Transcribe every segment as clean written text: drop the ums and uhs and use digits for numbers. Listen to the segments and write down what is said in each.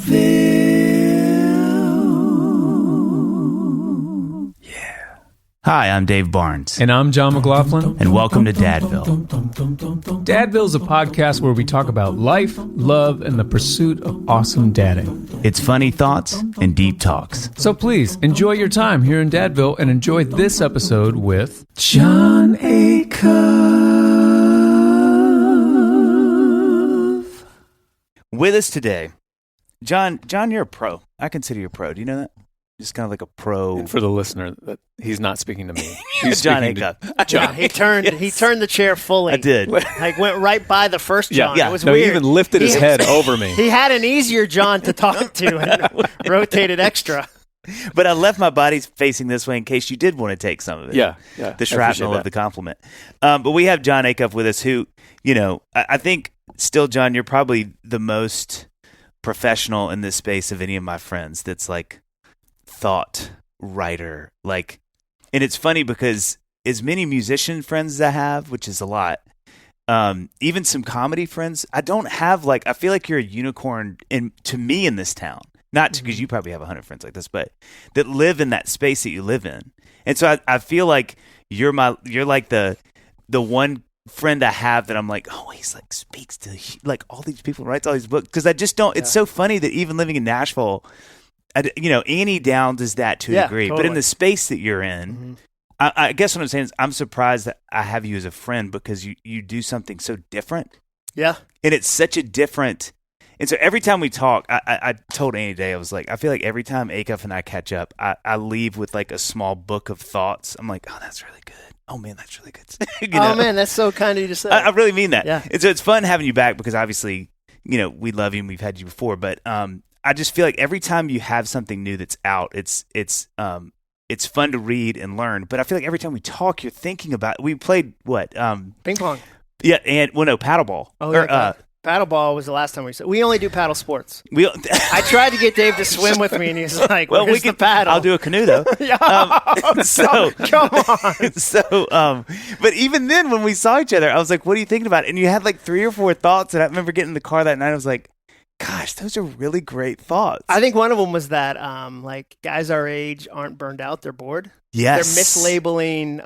Dadville. Yeah. Hi, I'm Dave Barnes. And I'm John McLaughlin. And welcome to Dadville. Dadville is a podcast where we talk about life, love, and the pursuit of awesome dadding. It's funny thoughts and deep talks. So please, enjoy your time here in Dadville and enjoy this episode with Jon Acuff. With us today, John, you're a pro. I consider you a pro. Do you know that? Just kind of like a pro. And for the listener, that he's not speaking to me. He's Jon Acuff. John, he turned the chair fully. I did. Like went right by the first John. Yeah. It was No, weird. he even lifted his head over me. He had an easier John to talk to and rotated extra. But I left my body facing this way in case you did want to take some of it. Yeah. The shrapnel of the compliment. But we have Jon Acuff with us who, I think still, John, you're probably the most professional in this space of any of my friends that's like thought writer. Like, and it's funny because as many musician friends as I have, which is a lot, even some comedy friends, I don't have I feel like you're a unicorn to me in this town. Not because you probably have 100 friends like this, but that live in that space that you live in. And so I feel like you're like the one friend I have that I'm like, oh, he's like speaks to like all these people, writes all these books. Because I just don't. It's so funny that even living in Nashville, Annie Down does that to a degree. Totally. But in the space that you're in, I guess what I'm saying is I'm surprised that I have you as a friend because you do something so different. Yeah. And it's such a different. And so every time we talk, I told Annie today, I was like, I feel like every time Acuff and I catch up, I leave with like a small book of thoughts. I'm like, oh, that's really good. Oh, man, that's really good. Oh, man, that's so kind of you to say. I really mean that. Yeah. And so it's fun having you back because obviously, we love you and we've had you before. But I just feel like every time you have something new that's out, it's fun to read and learn. But I feel like every time we talk, you're thinking about. We played what? Ping pong. Yeah, and paddleball. Oh, yeah. Paddleball was the last time we said. We only do paddle sports. I tried to get Dave to swim with me, and he's like, "Well, we can paddle." I'll do a canoe though. Come on. But even then, when we saw each other, I was like, "What are you thinking about?" And you had like 3 or 4 thoughts, and I remember getting in the car that night. I was like, "Gosh, those are really great thoughts." I think one of them was that guys our age aren't burned out; they're bored. Yes, they're mislabeling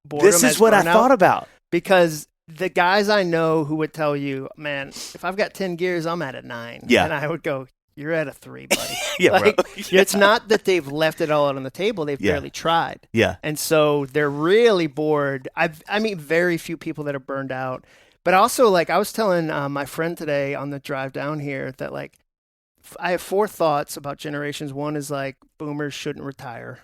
boredom. This is what I thought about because the guys I know who would tell you, man, if I've got 10 gears, I'm at a 9. Yeah. And I would go, you're at a 3, buddy. Yeah, bro. Yeah. It's not that they've left it all out on the table. They've barely tried. Yeah. And so they're really bored. I meet very few people that are burned out. But also, I was telling my friend today on the drive down here that, I have 4 thoughts about generations. One is, boomers shouldn't retire.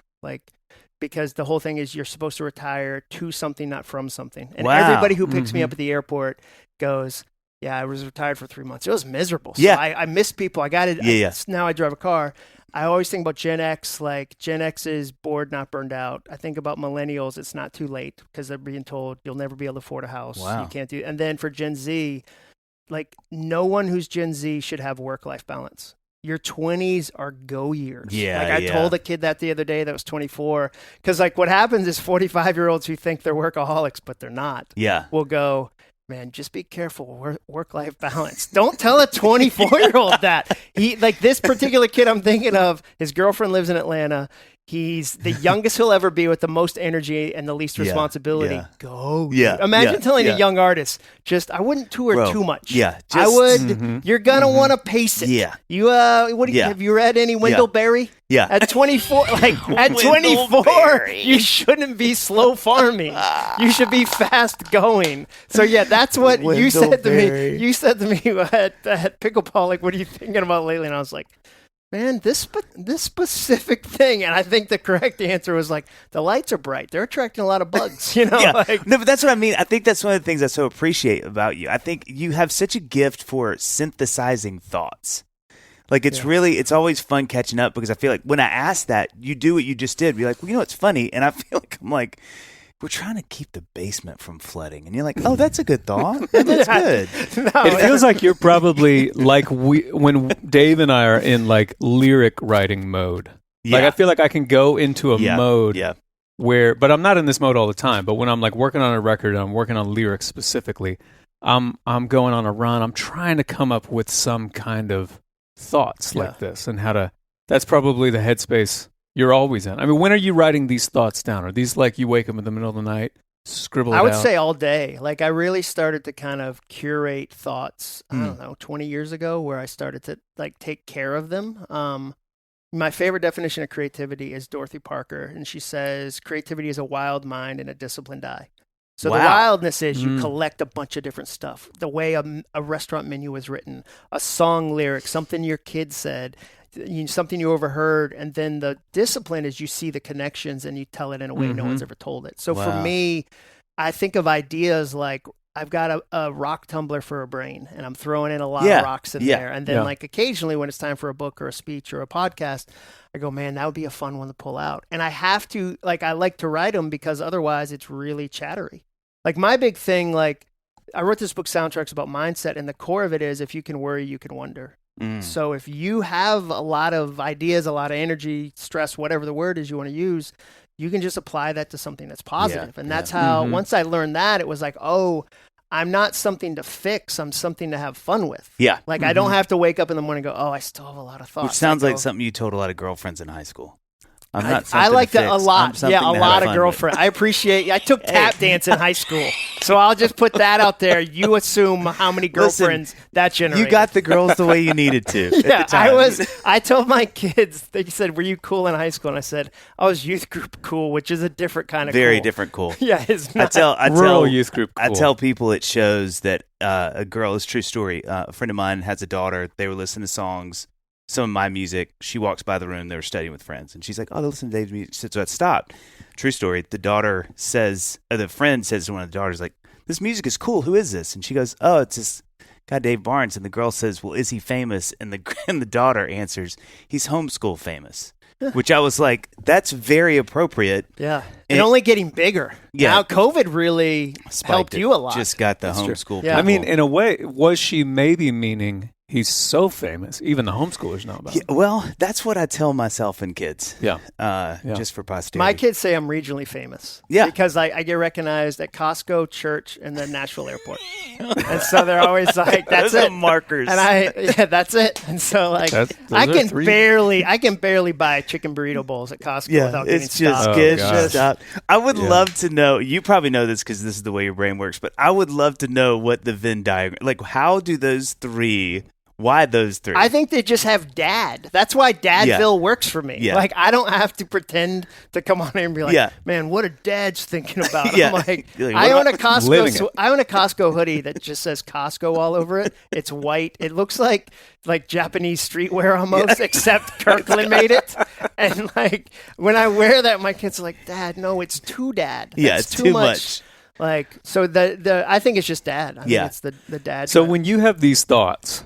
Because the whole thing is you're supposed to retire to something, not from something. And everybody who picks me up at the airport goes, yeah, I was retired for 3 months. It was miserable. So Yeah. I miss people. I got it. Yeah. Now I drive a car. I always think about Gen X, Gen X is bored, not burned out. I think about millennials, it's not too late because they're being told you'll never be able to afford a house. Wow. You can't do. And then for Gen Z, no one who's Gen Z should have work-life balance. Your 20s are go years. Yeah, I told a kid that the other day that was 24. Because, what happens is 45-year-olds who think they're workaholics, but they're not, will go, man, just be careful, work-life balance. Don't tell a 24-year-old that. This particular kid I'm thinking of, his girlfriend lives in Atlanta. He's the youngest he'll ever be with the most energy and the least responsibility. Yeah. Go. Yeah. Imagine telling a young artist, I wouldn't tour too much. Yeah. I would. You're going to want to pace it. Yeah. You, have you read any Wendell Berry? Yeah. At 24, at 24, you shouldn't be slow farming. You should be fast going. So that's what you said to me. You said to me at pickleball, what are you thinking about lately? And I was like, man, this specific thing. And I think the correct answer was the lights are bright. They're attracting a lot of bugs, No, but that's what I mean. I think that's one of the things I so appreciate about you. I think you have such a gift for synthesizing thoughts. It's always fun catching up because I feel like when I ask that, you do what you just did. You're like, well, it's funny. And I feel like we're trying to keep the basement from flooding. And you're like, oh, that's a good thought. That's good. It feels like you're probably when Dave and I are in lyric writing mode. I feel like I can go into a mode where, but I'm not in this mode all the time. But when I'm working on a record and I'm working on lyrics specifically, I'm going on a run. I'm trying to come up with some kind of thoughts like this and how to, that's probably the headspace you're always in. I mean, when are you writing these thoughts down? Are these like you wake up in the middle of the night, scribble it out? I would say all day. Like I really started to kind of curate thoughts, I don't know, 20 years ago where I started to like take care of them. My favorite definition of creativity is Dorothy Parker, and she says creativity is a wild mind and a disciplined eye. So the wildness is you collect a bunch of different stuff. The way a restaurant menu was written, a song lyric, something your kid said, something you overheard, and then the discipline is you see the connections and you tell it in a way no one's ever told it. So for me, I think of ideas like I've got a rock tumbler for a brain, and I'm throwing in a lot of rocks in there. And then like occasionally when it's time for a book or a speech or a podcast, I go, man, that would be a fun one to pull out. And I have to, like, I like to write them because otherwise it's really chattery. Like my big thing, like I wrote this book, Soundtracks, about mindset, and the core of it is if you can worry, you can wonder. So if you have a lot of ideas, a lot of energy, stress, whatever the word is you want to use, you can just apply that to something that's positive. And that's how, once I learned that, it was like, oh, I'm not something to fix. I'm something to have fun with. Yeah. Like I don't have to wake up in the morning and go, oh, I still have a lot of thoughts. Which sounds like something you told a lot of girlfriends in high school. I like that a lot. Yeah, a lot of girlfriends. I appreciate. I took tap dance in high school, so I'll just put that out there. You assume how many girlfriends that generated. You got the girls the way you needed to. Yeah, I told my kids. They said, "Were you cool in high school?" And I said, "I was youth group cool, which is a different kind of very cool. different cool." Yeah, it's not. I tell rural youth group. Cool. I tell people it shows that a girl is true story. A friend of mine has a daughter. They were listening to songs. Some of my music, she walks by the room, they were studying with friends, and she's like, oh, they listen to Dave's music. So I stopped. True story. The daughter says, the friend says to one of the daughters, like, this music is cool. Who is this? And she goes, oh, it's this guy, Dave Barnes. And the girl says, well, is he famous? And the daughter answers, he's homeschool famous. Which I was like, that's very appropriate. Yeah. And only getting bigger. Yeah. Now, COVID really helped you a lot. Just got the homeschool. Yeah. I mean, in a way, was she maybe meaning he's so famous, even the homeschoolers know about him? Well, that's what I tell myself and kids. Yeah. Just for posterity. My kids say I'm regionally famous. Yeah. Because I get recognized at Costco, church, and the Nashville airport. And so they're always like, that's Those it. are markers. And that's it. And so like I can barely buy chicken burrito bowls at Costco without getting stopped. Just stop. I would love to know, you probably know this because this is the way your brain works, but I would love to know what the Venn diagram, like how do those three, why those three? I think they just have dad. That's why Dadville works for me. Yeah. Like, I don't have to pretend to come on here and be like, man, what are dads thinking about? I'm like, I own a Costco hoodie that just says Costco all over it. It's white. It looks like Japanese streetwear almost, except Kirkland made it. And like, when I wear that, my kids are like, Dad, no, it's too dad. It's too much. Like, so I think it's just dad. I think it's the dad. So when you have these thoughts,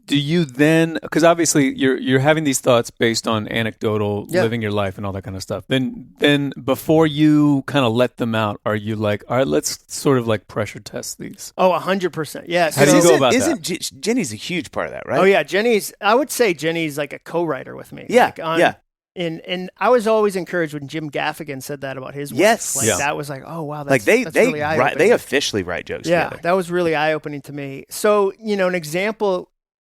do you then, because obviously you're having these thoughts based on anecdotal living your life and all that kind of stuff. Then before you kind of let them out, are you like, all right, let's sort of like pressure test these? Oh, 100%. Yes. How do you go about that? Isn't Jenny's a huge part of that, right? Oh yeah, I would say Jenny's like a co-writer with me. Yeah. And I was always encouraged when Jim Gaffigan said that about his work. Yes. That was like, oh wow, that's really eye-opening. They officially write jokes together. That was really eye-opening to me. So,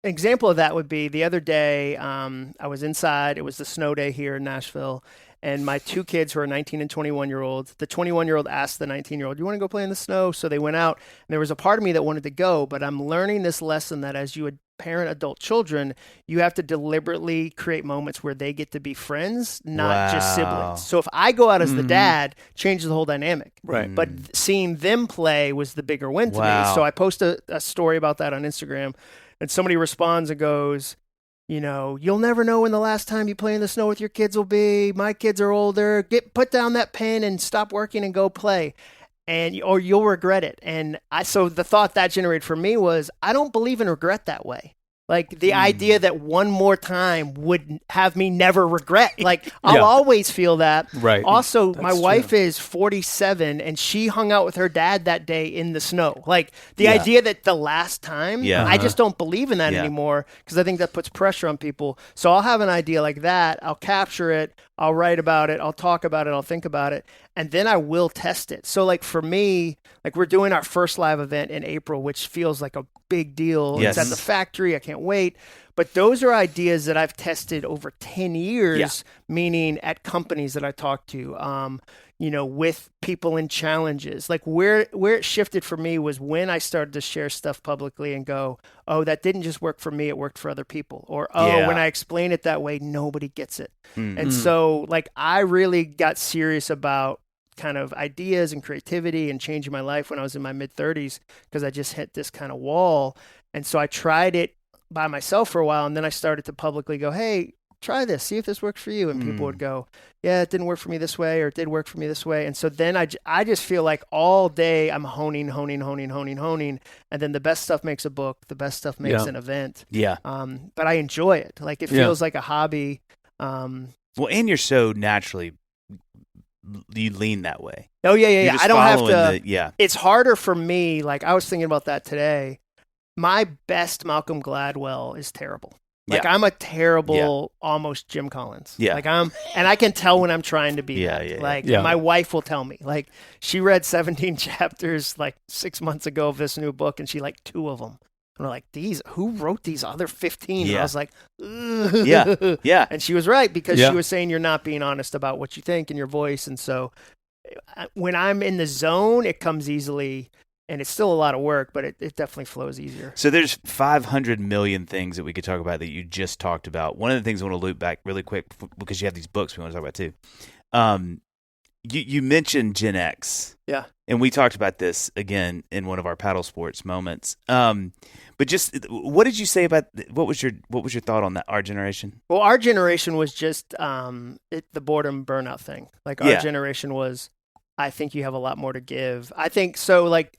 an example of that would be the other day, I was inside. It was the snow day here in Nashville, and my two kids who are 19 and 21-year-olds, the 21-year-old asked the 19-year-old, you want to go play in the snow? So they went out, and there was a part of me that wanted to go, but I'm learning this lesson that as you would parent adult children, you have to deliberately create moments where they get to be friends, not just siblings. So if I go out as the dad, changes the whole dynamic. Right. But seeing them play was the bigger win to me. So I posted a story about that on Instagram, and somebody responds and goes, you'll never know when the last time you play in the snow with your kids will be. My kids are older. Put down that pen and stop working and go play. Or you'll regret it. And so the thought that generated for me was, I don't believe in regret that way. Like the idea that one more time would have me never regret. Like I'll always feel that. Right. Also, That's my wife is 47 and she hung out with her dad that day in the snow. Like the idea that the last time, I just don't believe in that anymore because I think that puts pressure on people. So I'll have an idea like that. I'll capture it. I'll write about it. I'll talk about it. I'll think about it. And then I will test it. So like for me, like we're doing our first live event in April, which feels like a big deal. Yes. It's at the factory. I can't wait. But those are ideas that I've tested over 10 years, meaning at companies that I talk to, with people in challenges. Like where it shifted for me was when I started to share stuff publicly and go, oh, that didn't just work for me, it worked for other people. Or, when I explain it that way, nobody gets it. And so like I really got serious about kind of ideas and creativity and changing my life when I was in my mid-30s because I just hit this kind of wall. And so I tried it by myself for a while, and then I started to publicly go, hey, try this, see if this works for you. And people would go, yeah, it didn't work for me this way, or it did work for me this way. And so then I just feel like all day I'm honing. And then the best stuff makes a book. The best stuff makes an event. Yeah. But I enjoy it. Like it feels like a hobby. Well, and you're so naturally, you lean that way. Oh, yeah. I don't have to. It's harder for me. Like I was thinking about that today. My best Malcolm Gladwell is terrible. Like I'm a terrible, almost Jim Collins. Yeah. Like and I can tell when I'm trying to be that. My wife will tell me. Like she read 17 chapters like 6 months ago of this new book, and she liked 2 of them. And I'm like, who wrote these other 15? And I was like, ugh. Yeah. And she was right because she was saying you're not being honest about what you think and your voice. And so when I'm in the zone, it comes easily. And it's still a lot of work, but it definitely flows easier. So there's 500 million things that we could talk about that you just talked about. One of the things I want to loop back really quick because you have these books we want to talk about too. You mentioned Gen X. Yeah. And we talked about this again in one of our paddle sports moments. But just what did you say about what was your thought on that, our generation? Well, our generation was just the boredom burnout thing. Like our generation was, I think you have a lot more to give. I think so. Like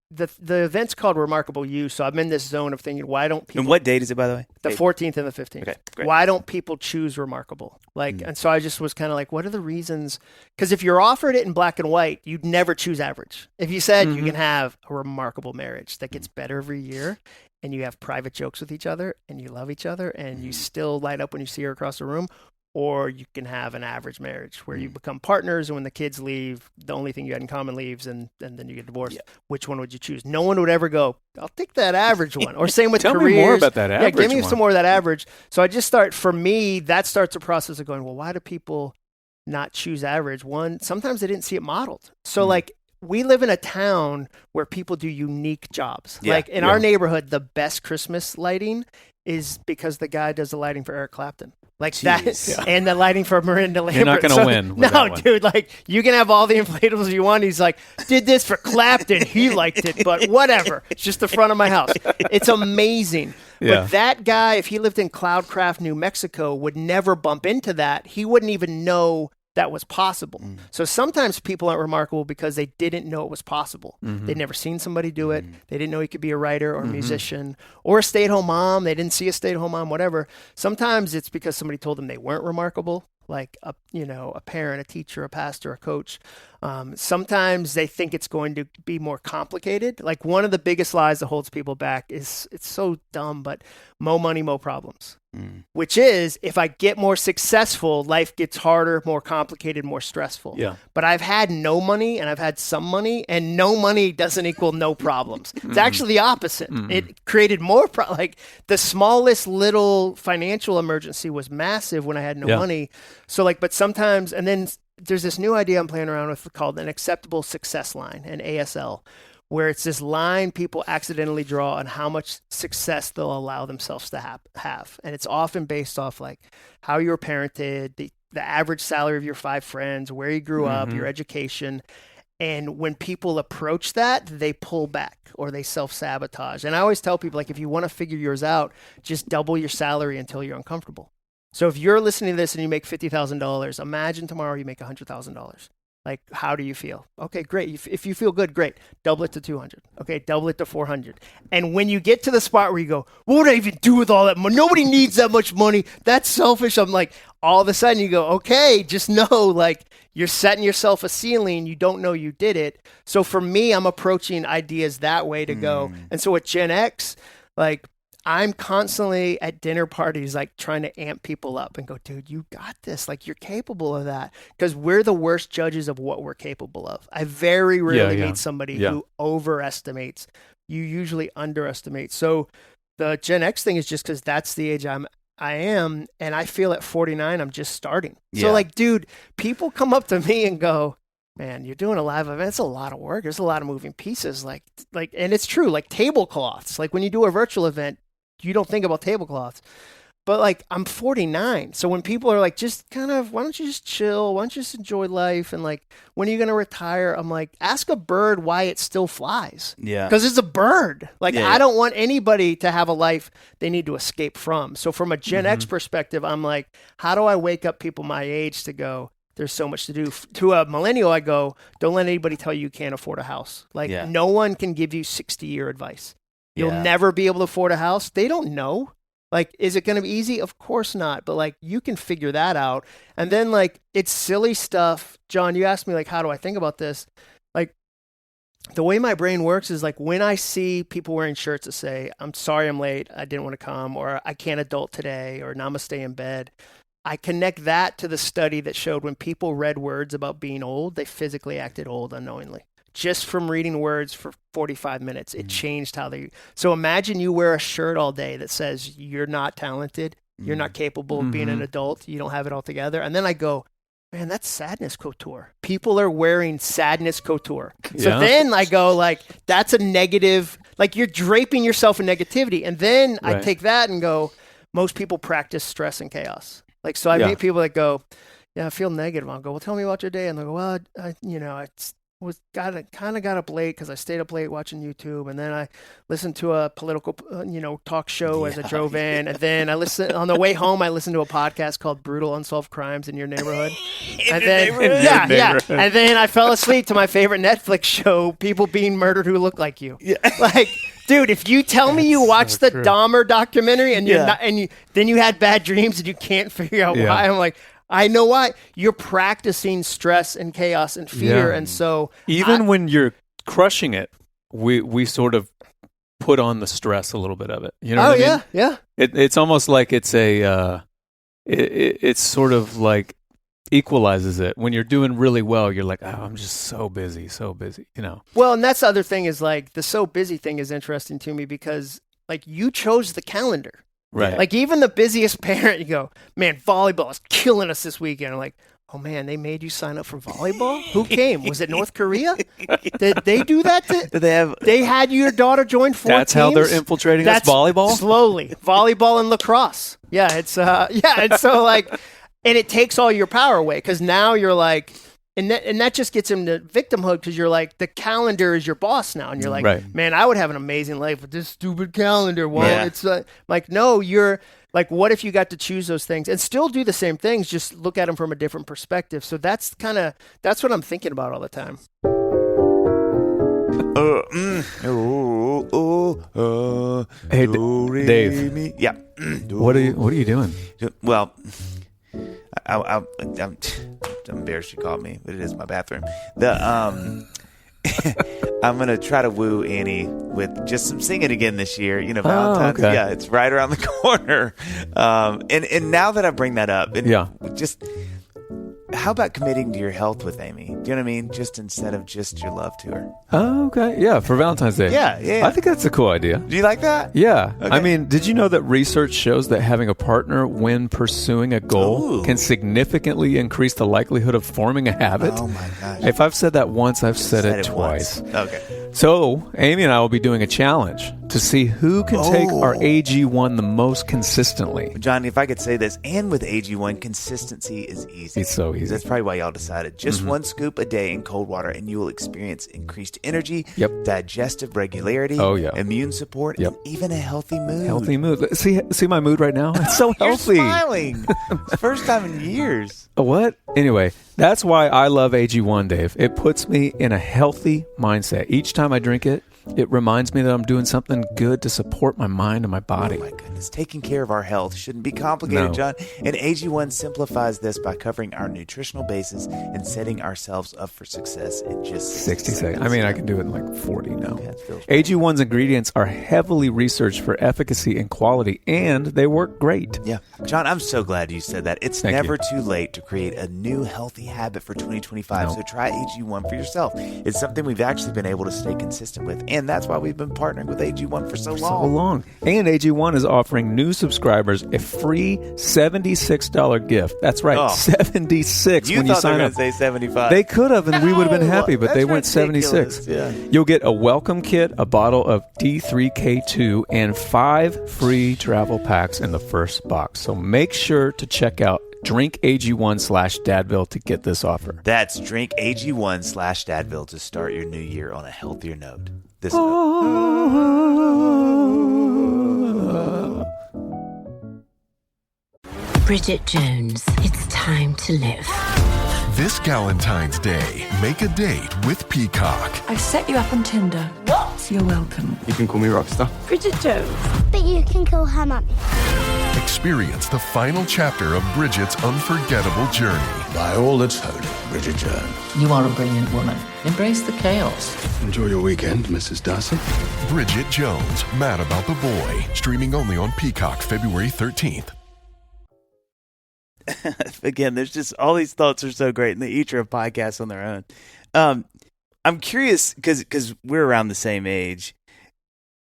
the event's called Remarkable You. So I'm in this zone of thinking, why don't people? And what date is it, by the way? The 14th and the 15th. Okay, great. Why don't people choose Remarkable? Like, and so I just was kind of like, what are the reasons? Because if you're offered it in black and white, you'd never choose average. If you said you can have a remarkable marriage that gets better every year, and you have private jokes with each other, and you love each other, and you still light up when you see her across the room. Or you can have an average marriage where you become partners, and when the kids leave, the only thing you had in common leaves, and then you get divorced. Yeah. Which one would you choose? No one would ever go, I'll take that average one. Or same with Tell careers. me more about that average give me one. some more of that average. So I just for me, that starts a process of going, well, why do people not choose average? One, sometimes they didn't see it modeled. So like, we live in a town where people do unique jobs. Yeah. Like in our neighborhood, the best Christmas lighting is because the guy does the lighting for Eric Clapton. Like that, and the lighting for Miranda Lambert. You're not going to win. With no, dude. Like you can have all the inflatables you want. He's like, did this for Clapton. He liked it, but whatever. It's just the front of my house. It's amazing. Yeah. But that guy, if he lived in Cloudcraft, New Mexico, would never bump into that. He wouldn't even know that was possible. So sometimes people aren't remarkable because they didn't know it was possible. They'd never seen somebody do it. They didn't know he could be a writer or a musician or a stay-at-home mom. They didn't see a stay-at-home mom, whatever. Sometimes it's because somebody told them they weren't remarkable, like a parent, a teacher, a pastor, a coach. Sometimes they think it's going to be more complicated. Like one of the biggest lies that holds people back is, it's so dumb, but mo money, mo problems. Which is, if I get more successful, life gets harder, more complicated, more stressful. Yeah. But I've had no money and I've had some money, and no money doesn't equal no problems. It's actually the opposite. It created more like the smallest little financial emergency was massive when I had no money. So like, but sometimes, and then there's this new idea I'm playing around with called an acceptable success line, an ASL, where it's this line people accidentally draw on how much success they'll allow themselves to have. And it's often based off like how you were parented, the average salary of your 5 friends, where you grew up, your education. And when people approach that, they pull back or they self-sabotage. And I always tell people, like, if you want to figure yours out, just double your salary until you're uncomfortable. So if you're listening to this and you make $50,000, imagine tomorrow you make $100,000. Like, how do you feel? Okay, great. If you feel good, great. Double it to 200. Okay, double it to 400. And when you get to the spot where you go, what would I even do with all that money? Nobody needs that much money. That's selfish. I'm like, all of a sudden you go, okay, just know, like, you're setting yourself a ceiling. You don't know you did it. So for me, I'm approaching ideas that way to go. And so with Gen X, like, I'm constantly at dinner parties, like trying to amp people up and go, dude, you got this. Like, you're capable of that. Because we're the worst judges of what we're capable of. I very rarely meet somebody who overestimates. You usually underestimate. So The Gen X thing is just because that's the age I am, and I feel at 49 I'm just starting. So like, dude, people come up to me and go, man, you're doing a live event. It's a lot of work. There's a lot of moving pieces. Like, and it's true. Like tablecloths. Like when you do a virtual event, you don't think about tablecloths. But like, I'm 49. So when people are like, just kind of, why don't you just chill? Why don't you just enjoy life? And like, when are you going to retire? I'm like, ask a bird why it still flies. Yeah. Because it's a bird. Like, I don't want anybody to have a life they need to escape from. So from a Gen X perspective, I'm like, how do I wake up people my age to go, there's so much to do? To a millennial, I go, don't let anybody tell you can't afford a house. Like, no one can give you 60-year advice. You'll never be able to afford a house. They don't know. Like, is it going to be easy? Of course not. But, like, you can figure that out. And then, like, it's silly stuff. John, you asked me, like, how do I think about this? Like, the way my brain works is, like, when I see people wearing shirts that say, I'm sorry I'm late, I didn't want to come, or I can't adult today, or namaste in bed, I connect that to the study that showed when people read words about being old, they physically acted old unknowingly. Just from reading words for 45 minutes, it changed how they... So imagine you wear a shirt all day that says you're not talented, you're not capable of being an adult, you don't have it all together. And then I go, man, that's sadness couture. People are wearing sadness couture. So then I go, like, that's a negative... Like, you're draping yourself in negativity. And then I take that and go, most people practice stress and chaos. Like, so I meet people that go, yeah, I feel negative. I'll go, well, tell me about your day. And they go, well, got up late because I stayed up late watching YouTube, and then I listened to a political talk show as I drove in, and then I listened on the way home. I listened to a podcast called "Brutal Unsolved Crimes in Your Neighborhood," and then I fell asleep to my favorite Netflix show, "People Being Murdered Who Look Like You." Yeah. Like, dude, if you tell me you watched the Dahmer documentary and then you had bad dreams and you can't figure out why, I'm like, I know why. You're practicing stress and chaos and fear. And so even when you're crushing it, we sort of put on the stress a little bit of it. You know what I mean? Yeah. It's almost like it's it's sort of like equalizes it. When you're doing really well, you're like, oh, I'm just so busy, you know? Well, and that's the other thing is, like, the so busy thing is interesting to me because, like, you chose the calendar. Right. Like, even the busiest parent, you go, man, volleyball is killing us this weekend. I'm like, oh, man, they made you sign up for volleyball? Who came? Was it North Korea? Did they do that? They had your daughter join 4 That's teams? how they're infiltrating us, volleyball? Slowly. Volleyball and lacrosse. Yeah, it's and so, like, and it takes all your power away because now you're like, and that just gets him to victimhood because you're like, the calendar is your boss now. And you're like, man, I would have an amazing life with this stupid calendar. Well, it's like, no, you're like, what if you got to choose those things and still do the same things, just look at them from a different perspective. So that's what I'm thinking about all the time. Hey, Dave. Yeah. What are you doing? Well, I'm embarrassed you called me, but it is my bathroom. I'm gonna try to woo Annie with just some singing again this year. You know, Valentine's. Okay. Yeah, it's right around the corner. And now that I bring that up, just how about committing to your health with Amy? Do you know what I mean? Just instead of just your love to her. Oh, okay. Yeah, for Valentine's Day. Yeah. I think that's a cool idea. Do you like that? Yeah. Okay. I mean, did you know that research shows that having a partner when pursuing a goal can significantly increase the likelihood of forming a habit? Oh, my gosh. If I've said that once, I've said it twice. Okay. So, Amy and I will be doing a challenge to see who can take our AG1 the most consistently. John, if I could say this, and with AG1, consistency is easy. It's so easy. That's probably why y'all decided. Just 1 scoop a day in cold water, and you will experience increased energy, digestive regularity, immune support, and even a healthy mood. Healthy mood. See my mood right now? It's so healthy. You're smiling. It's the first time in years. What? Anyway, that's why I love AG1, Dave. It puts me in a healthy mindset. Each time I drink it, it reminds me that I'm doing something good to support my mind and my body. Oh, my goodness. Taking care of our health shouldn't be complicated, John. And AG1 simplifies this by covering our nutritional basis and setting ourselves up for success in just 60 seconds. I mean, I can do it in like 40 now. Yeah, AG1's ingredients are heavily researched for efficacy and quality, and they work great. Yeah. John, I'm so glad you said that. It's never too late to create a new healthy habit for 2025. So try AG1 for yourself. It's something we've actually been able to stay consistent with. and that's why we've been partnering with AG1 for so long. And AG1 is offering new subscribers a free $76 gift. That's right, $76 you when you thought sign they were up. going to say $75. They could have, and we would have been happy, but they went ridiculous. $76. Yeah. You'll get a welcome kit, a bottle of D3K2, and 5 free travel packs in the first box. So make sure to check out drinkag1/Dadville to get this offer. That's drinkag1/Dadville to start your new year on a healthier note. Bridget Jones, it's time to live. This Galentine's Day, make a date with Peacock. I've set you up on Tinder. What? You're welcome. You can call me Rockstar. Bridget Jones. But you can call her mummy. Experience the final chapter of Bridget's unforgettable journey. By all that's holy, Bridget Jones. You are a brilliant woman. Embrace the chaos. Enjoy your weekend, Mrs. Darcy. Bridget Jones, Mad About the Boy. Streaming only on Peacock February 13th. Again, there's just all these thoughts are so great, and they each are a podcast on their own. I'm curious because we're around the same age.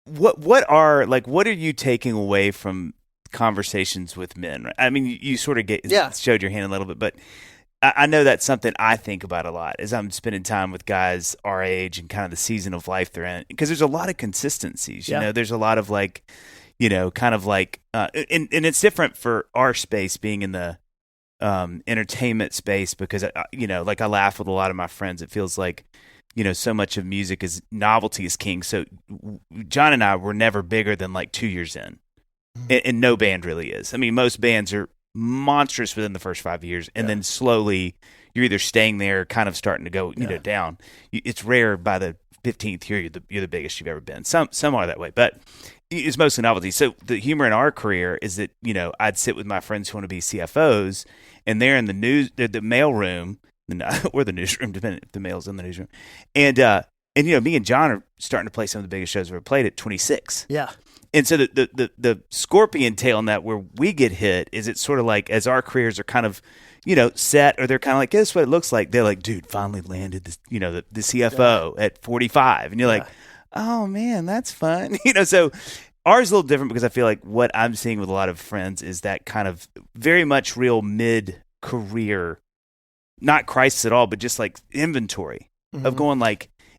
What are you taking away from conversations with men? Right? I mean, you sort of showed your hand a little bit, but I know that's something I think about a lot as I'm spending time with guys our age and kind of the season of life they're in, because there's a lot of consistencies. You know, there's a lot of and it's different for our space being in the entertainment space, because I laugh with a lot of my friends. It feels like so much of music is novelty is king. So Jon and I were never bigger than 2 years in, and no band really is. I mean, most bands are monstrous within the first 5 years, and then slowly you're either staying there, or kind of starting to go down. It's rare by the 15th year you're the biggest you've ever been. Some are that way, but it's mostly novelty. So the humor in our career is that I'd sit with my friends who want to be CFOs, and they're in the mail room, or the newsroom, depending if the mail's in the newsroom, and me and Jon are starting to play some of the biggest shows we've ever played at 26. Yeah. And so the scorpion tail in that, where we get hit, is it's sort of like as our careers are kind of set, or they're kind of like, this is what it looks like. They're like, dude, finally landed this, the CFO at 45, and you're like, oh man, that's fun. So ours is a little different, because I feel like what I'm seeing with a lot of friends is that kind of very much real mid-career, not crisis at all, but just like inventory of going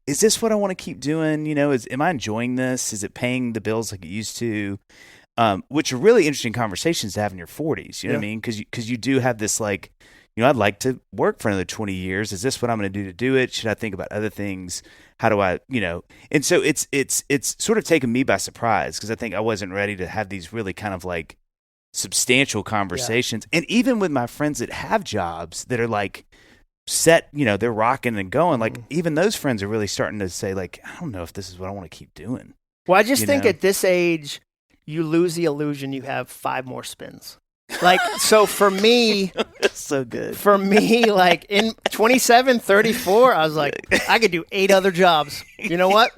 is this what I want to keep doing? Am I enjoying this? Is it paying the bills like it used to? Which are really interesting conversations to have in your 40s. You know what I mean? Because you do have this I'd like to work for another 20 years. Is this what I'm going to do it? Should I think about other things? How do I, And so it's sort of taken me by surprise, because I think I wasn't ready to have these really kind of substantial conversations. And even with my friends that have jobs that are set, they're rocking and going, even those friends are really starting to say I don't know if this is what I want to keep doing. Well, I just think at this age, you lose the illusion you have 5 more spins. So for me, that's so good. For me, in 27, 34, I was like, I could do 8 other jobs. You know what?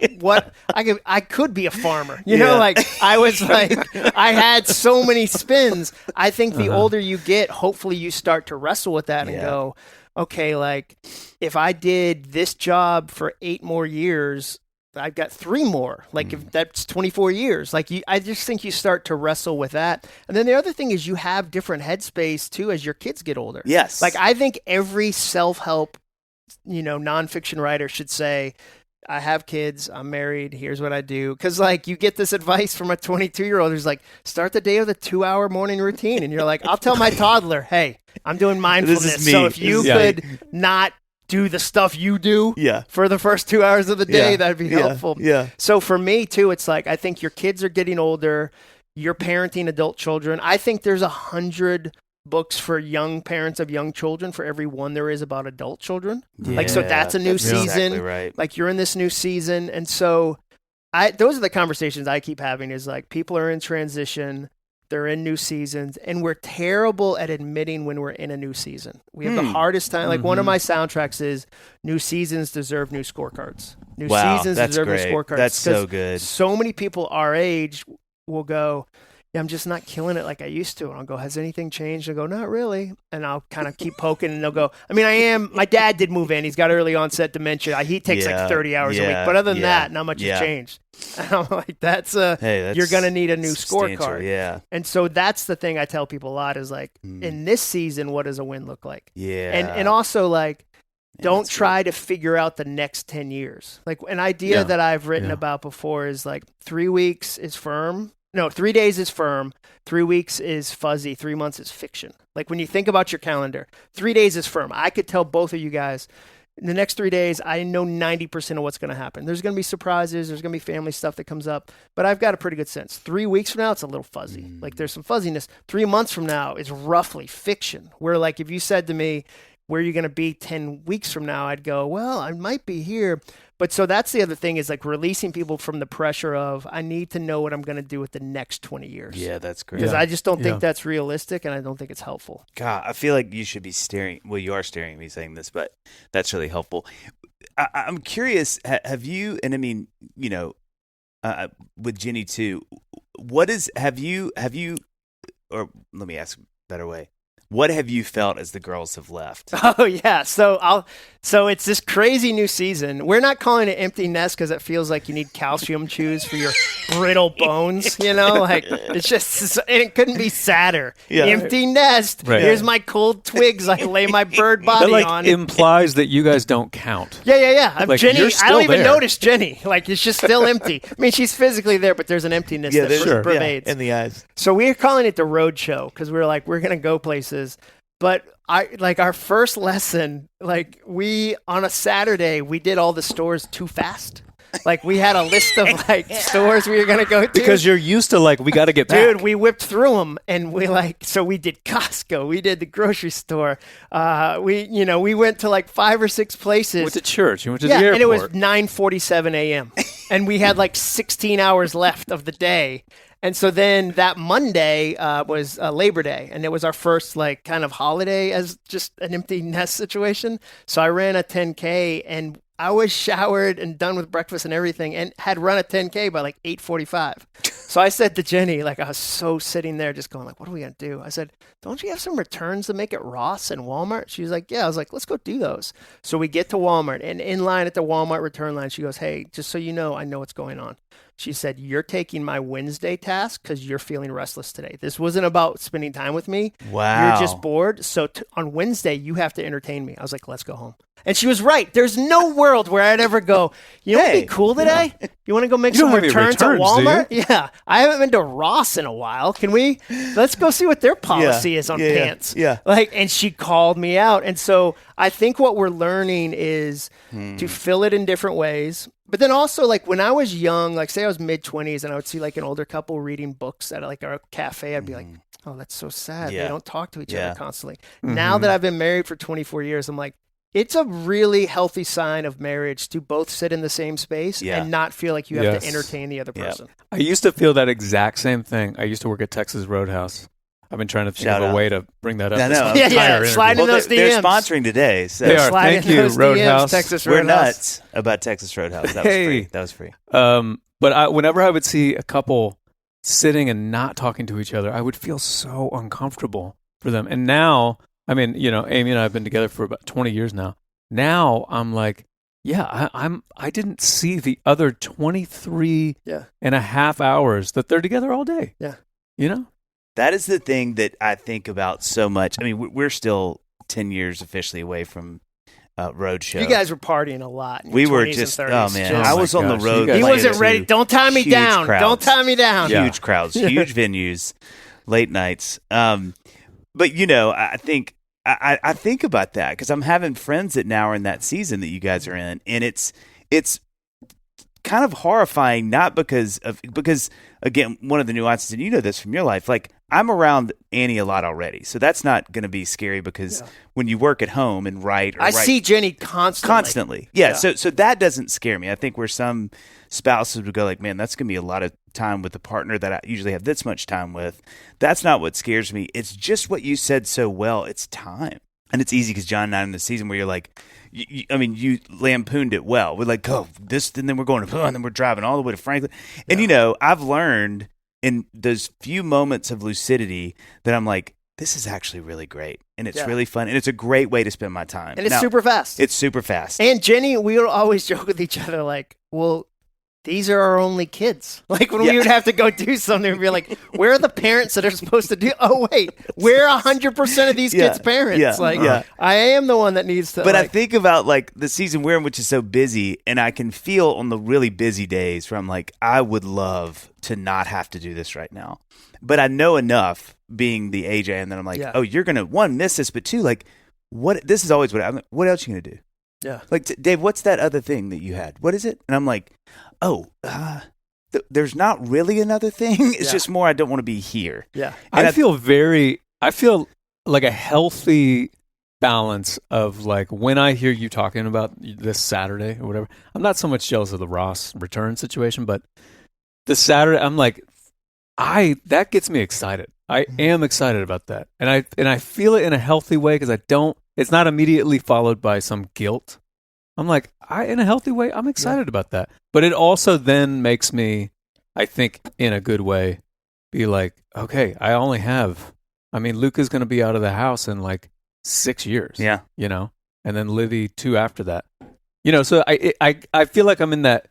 I could be a farmer. I was I had so many spins. I think the older you get, hopefully you start to wrestle with that and go, okay, if I did this job for 8 more years, I've got 3 more. If that's 24 years, I just think you start to wrestle with that. And then the other thing is you have different headspace too as your kids get older. Yes. I think every self-help, nonfiction writer should say, I have kids, I'm married, here's what I do. Because you get this advice from a 22-year-old who's start the day with a 2-hour morning routine. And you're I'll tell my toddler, hey, I'm doing mindfulness. This is me. So if you could not do the stuff you do for the first 2 hours of the day, that'd be helpful. Yeah. So for me too, it's I think your kids are getting older, you're parenting adult children. I think there's 100 books for young parents of young children for every one there is about adult children. So that's a new season. Exactly right. You're in this new season. And so those are the conversations I keep having is people are in transition. They're in new seasons, and we're terrible at admitting when we're in a new season. We have the hardest time. One of my soundtracks is new seasons deserve new scorecards. New seasons deserve new scorecards. That's so good. So many people our age will go, I'm just not killing it like I used to. And I'll go, has anything changed? I'll go, not really. And I'll kind of keep poking, and they'll go, I mean, my dad did move in. He's got early onset dementia. He takes like 30 hours a week. But other than that, not much has changed. And I'm like, that's you're going to need a new scorecard. Yeah. And so that's the thing I tell people a lot is like, in this season, what does a win look like? Yeah. And also like, don't try to figure out the next 10 years. Like an idea that I've written about before is like 3 weeks is firm. No, 3 days is firm. 3 weeks is fuzzy. 3 months is fiction. Like when you think about your calendar, 3 days is firm. I could tell both of you guys in the next 3 days, I know 90% of what's going to happen. There's going to be surprises. There's going to be family stuff that comes up, but I've got a pretty good sense. 3 weeks from now, it's a little fuzzy. Like there's some fuzziness. 3 months from now is roughly fiction. Where like if you said to me, where are you going to be 10 weeks from now? I'd go, well, I might be here. But so that's the other thing is like releasing people from the pressure of I need to know what I'm going to do with the next 20 years. Yeah, that's great. Because I just don't think that's realistic, and I don't think it's helpful. God, I feel like you should be staring. Well, you are staring at me saying this, but that's really helpful. I'm curious, have you, and I mean, you know, with Jenny too, have you, or let me ask a better way. What have you felt as the girls have left? Oh yeah, so it's this crazy new season. We're not calling it empty nest because it feels like you need calcium chews for your brittle bones. You know, like it's just, and it couldn't be sadder. Yeah. Empty nest. Right. Here's my cold twigs. I lay my bird body that, like, on. Implies that you guys don't count. Yeah. Like, Jenny, I don't even there. notice Jenny. Like it's just still empty. I mean, she's physically there, but there's an emptiness that pervades in the eyes. So we're calling it the road show because we're like we're gonna go places. But our first lesson, like on a Saturday, we did all the stores too fast. Like we had a list of like stores we were going to go to. Because you're used to like, we got to get back. Dude, we whipped through them and so we did Costco. We did the grocery store. We went to like 5 or 6 places. Went to church. You went to the airport. And it was 9:47 a.m. and we had like 16 hours left of the day. And so then that Monday was Labor Day, and it was our first like kind of holiday as just an empty nest situation. So I ran a 10K, and I was showered and done with breakfast and everything, and had run a 10K by like 8:45. So I said to Jenny, like I was so sitting there just going like, what are we going to do? I said, don't you have some returns to make at Ross and Walmart? She was like, yeah. I was like, let's go do those. So we get to Walmart, and in line at the Walmart return line, she goes, hey, just so you know, I know what's going on. She said, you're taking my Wednesday task because you're feeling restless today. This wasn't about spending time with me. Wow. You're just bored. So on Wednesday, you have to entertain me. I was like, let's go home. And she was right. There's no world where I'd ever go, you know what would be cool today? You want to go make some returns at Walmart? Yeah. I haven't been to Ross in a while. Can we? Let's go see what their policy is on pants. Yeah. And she called me out. And so I think what we're learning is to fill it in different ways. But then also, like, when I was young, like, say I was mid-20s and I would see, like, an older couple reading books at, like, a cafe, I'd be like, oh, that's so sad. Yeah. They don't talk to each other constantly. Now that I've been married for 24 years, I'm like, it's a really healthy sign of marriage to both sit in the same space and not feel like you have to entertain the other person. I used to feel that exact same thing. I used to work at Texas Roadhouse. I've been trying to think of a way to bring that up. Slide in those DMs. They're sponsoring today. So. They are. Thank you, Roadhouse. Texas We're Roadhouse. nuts about Texas Roadhouse. That was free. That was free. But whenever I would see a couple sitting and not talking to each other, I would feel so uncomfortable for them. And now, I mean, you know, Amy and I have been together for about 20 years now. Now I'm like, I didn't see the other 23 and a half hours that they're together all day. Yeah. You know? That is the thing that I think about so much. I mean, we're still 10 years officially away from Roadshow. You guys were partying a lot. We were just, oh man, I was on the road. He wasn't ready. Don't tie me down. Don't tie me down. Huge crowds, huge venues, late nights. But, you know, I think about that because I'm having friends that now are in that season that you guys are in. And it's kind of horrifying, not because again, one of the nuances, and you know this from your life, like I'm around Annie a lot already, so that's not going to be scary because when you work at home and write, I see Jenny constantly. Yeah. So that doesn't scare me. I think where some spouses would go like, man, that's going to be a lot of time with the partner that I usually have this much time with. That's not what scares me. It's just what you said so well. It's time. And it's easy because John and I are in the season where you're like, you lampooned it well. We're like, oh, this, and then we're going to, and then we're driving all the way to Franklin. And, you know, I've learned in those few moments of lucidity that I'm like, this is actually really great. And it's really fun. And it's a great way to spend my time. And it's super fast. It's super fast. And Jenny, we would always joke with each other like, well, these are our only kids. Like when we would have to go do something, we'd be like, where are the parents that are supposed to do? Oh, wait, we're 100% of these kids' parents. I am the one that needs to. But I think about like the season we're in, which is so busy, and I can feel on the really busy days where I'm like, I would love to not have to do this right now. But I know enough being the AJ, and then I'm like, oh, you're going to, one, miss this, but two, like, this is always what else are you going to do? Yeah. Like, Dave, what's that other thing that you had? What is it? And I'm like, there's not really another thing. It's just more I don't want to be here. Yeah. And I feel like a healthy balance of like when I hear you talking about this Saturday or whatever, I'm not so much jealous of the Ross return situation, but the Saturday, I'm like, that gets me excited. I am excited about that. And I feel it in a healthy way because it's not immediately followed by some guilt. I'm like, in a healthy way, I'm excited about that. But it also then makes me, I think, in a good way, be like, okay, Luca's going to be out of the house in like 6 years. Yeah. You know, and then Livy 2 after that. You know, so I feel like I'm in that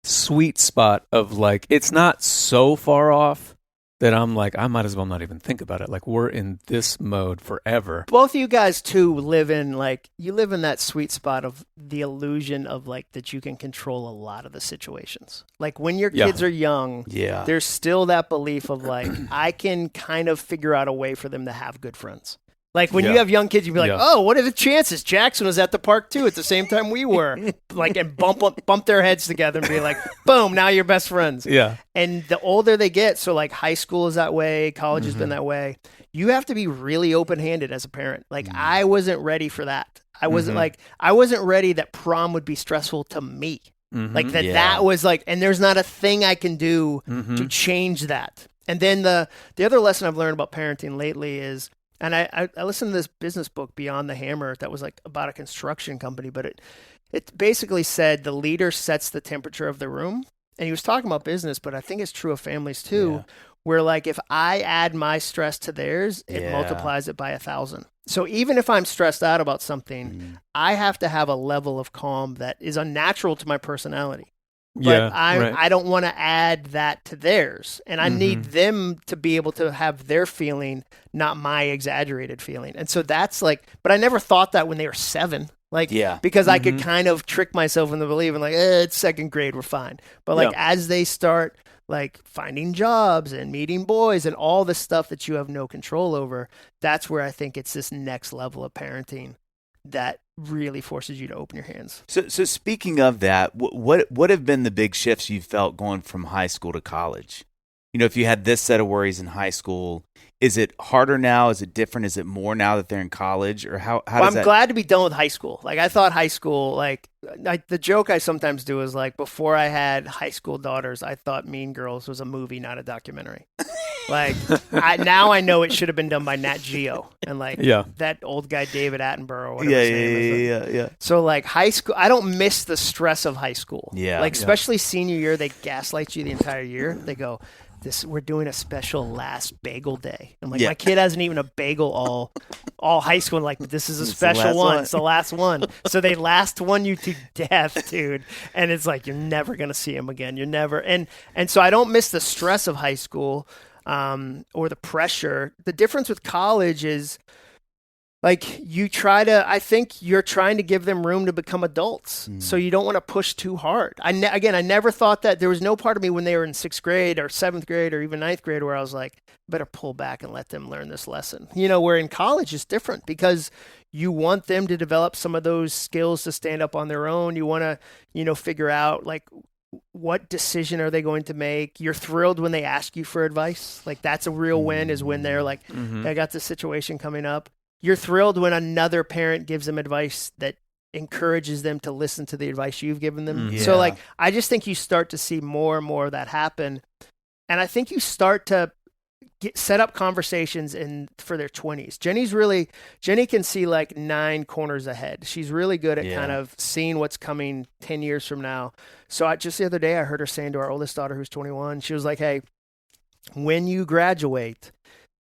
sweet spot of like, it's not so far off that I'm like, I might as well not even think about it. Like, we're in this mode forever. Both of you guys, too, live in that sweet spot of the illusion of, like, that you can control a lot of the situations. Like, when your kids are young, there's still that belief of, like, I can kind of figure out a way for them to have good friends. Like, when you have young kids, you'd be like, oh, what are the chances? Jackson was at the park, too, at the same time we were. Like, and bump their heads together and be like, boom, now you're best friends. Yeah. And the older they get, so, like, high school is that way, college has been that way, you have to be really open-handed as a parent. Like, I wasn't ready for that. I wasn't ready that prom would be stressful to me. Like, that was, like, and there's not a thing I can do to change that. And then the other lesson I've learned about parenting lately is, and I listened to this business book, Beyond the Hammer, that was like about a construction company, but it basically said the leader sets the temperature of the room. And he was talking about business, but I think it's true of families too, where like if I add my stress to theirs, it multiplies it by 1,000. So even if I'm stressed out about something, I have to have a level of calm that is unnatural to my personality. But I don't want to add that to theirs. And I need them to be able to have their feeling, not my exaggerated feeling. And so that's like, but I never thought that when they were 7. Like, because I could kind of trick myself into believing like, it's second grade, we're fine. But like as they start like finding jobs and meeting boys and all the stuff that you have no control over, that's where I think it's this next level of parenting that really forces you to open your hands. So speaking of that, what have been the big shifts you've felt going from high school to college? You know, if you had this set of worries in high school, is it harder now? Is it different? Is it more now that they're in college? Or how does that... I'm glad to be done with high school. Like, I thought high school, like the joke I sometimes do is like, before I had high school daughters, I thought Mean Girls was a movie, not a documentary. Like, now I know it should have been done by Nat Geo and like that old guy David Attenborough or whatever his name is. So like high school, I don't miss the stress of high school. Like especially senior year, they gaslight you the entire year. They go, we're doing a special last bagel day. I'm like, my kid hasn't eaten a bagel all high school. I'm like, this is a special one. It's the last one. So they last one you to death, dude. And it's like, you're never going to see him again. You're never. And so I don't miss the stress of high school or the pressure. The difference with college is like I think you're trying to give them room to become adults. So you don't want to push too hard. I never thought that. There was no part of me when they were in 6th grade or 7th grade or even 9th grade where I was like, better pull back and let them learn this lesson. You know, where in college it's different because you want them to develop some of those skills to stand up on their own. You want to, you know, figure out like, what decision are they going to make? You're thrilled when they ask you for advice. Like that's a real win is when they're like, I got this situation coming up. You're thrilled when another parent gives them advice that encourages them to listen to the advice you've given them. So like, I just think you start to see more and more of that happen. And I think you start to set up conversations for their 20s. Jenny can see like 9 corners ahead. She's really good at kind of seeing what's coming 10 years from now. So just the other day, I heard her saying to our oldest daughter, who's 21, she was like, hey, when you graduate,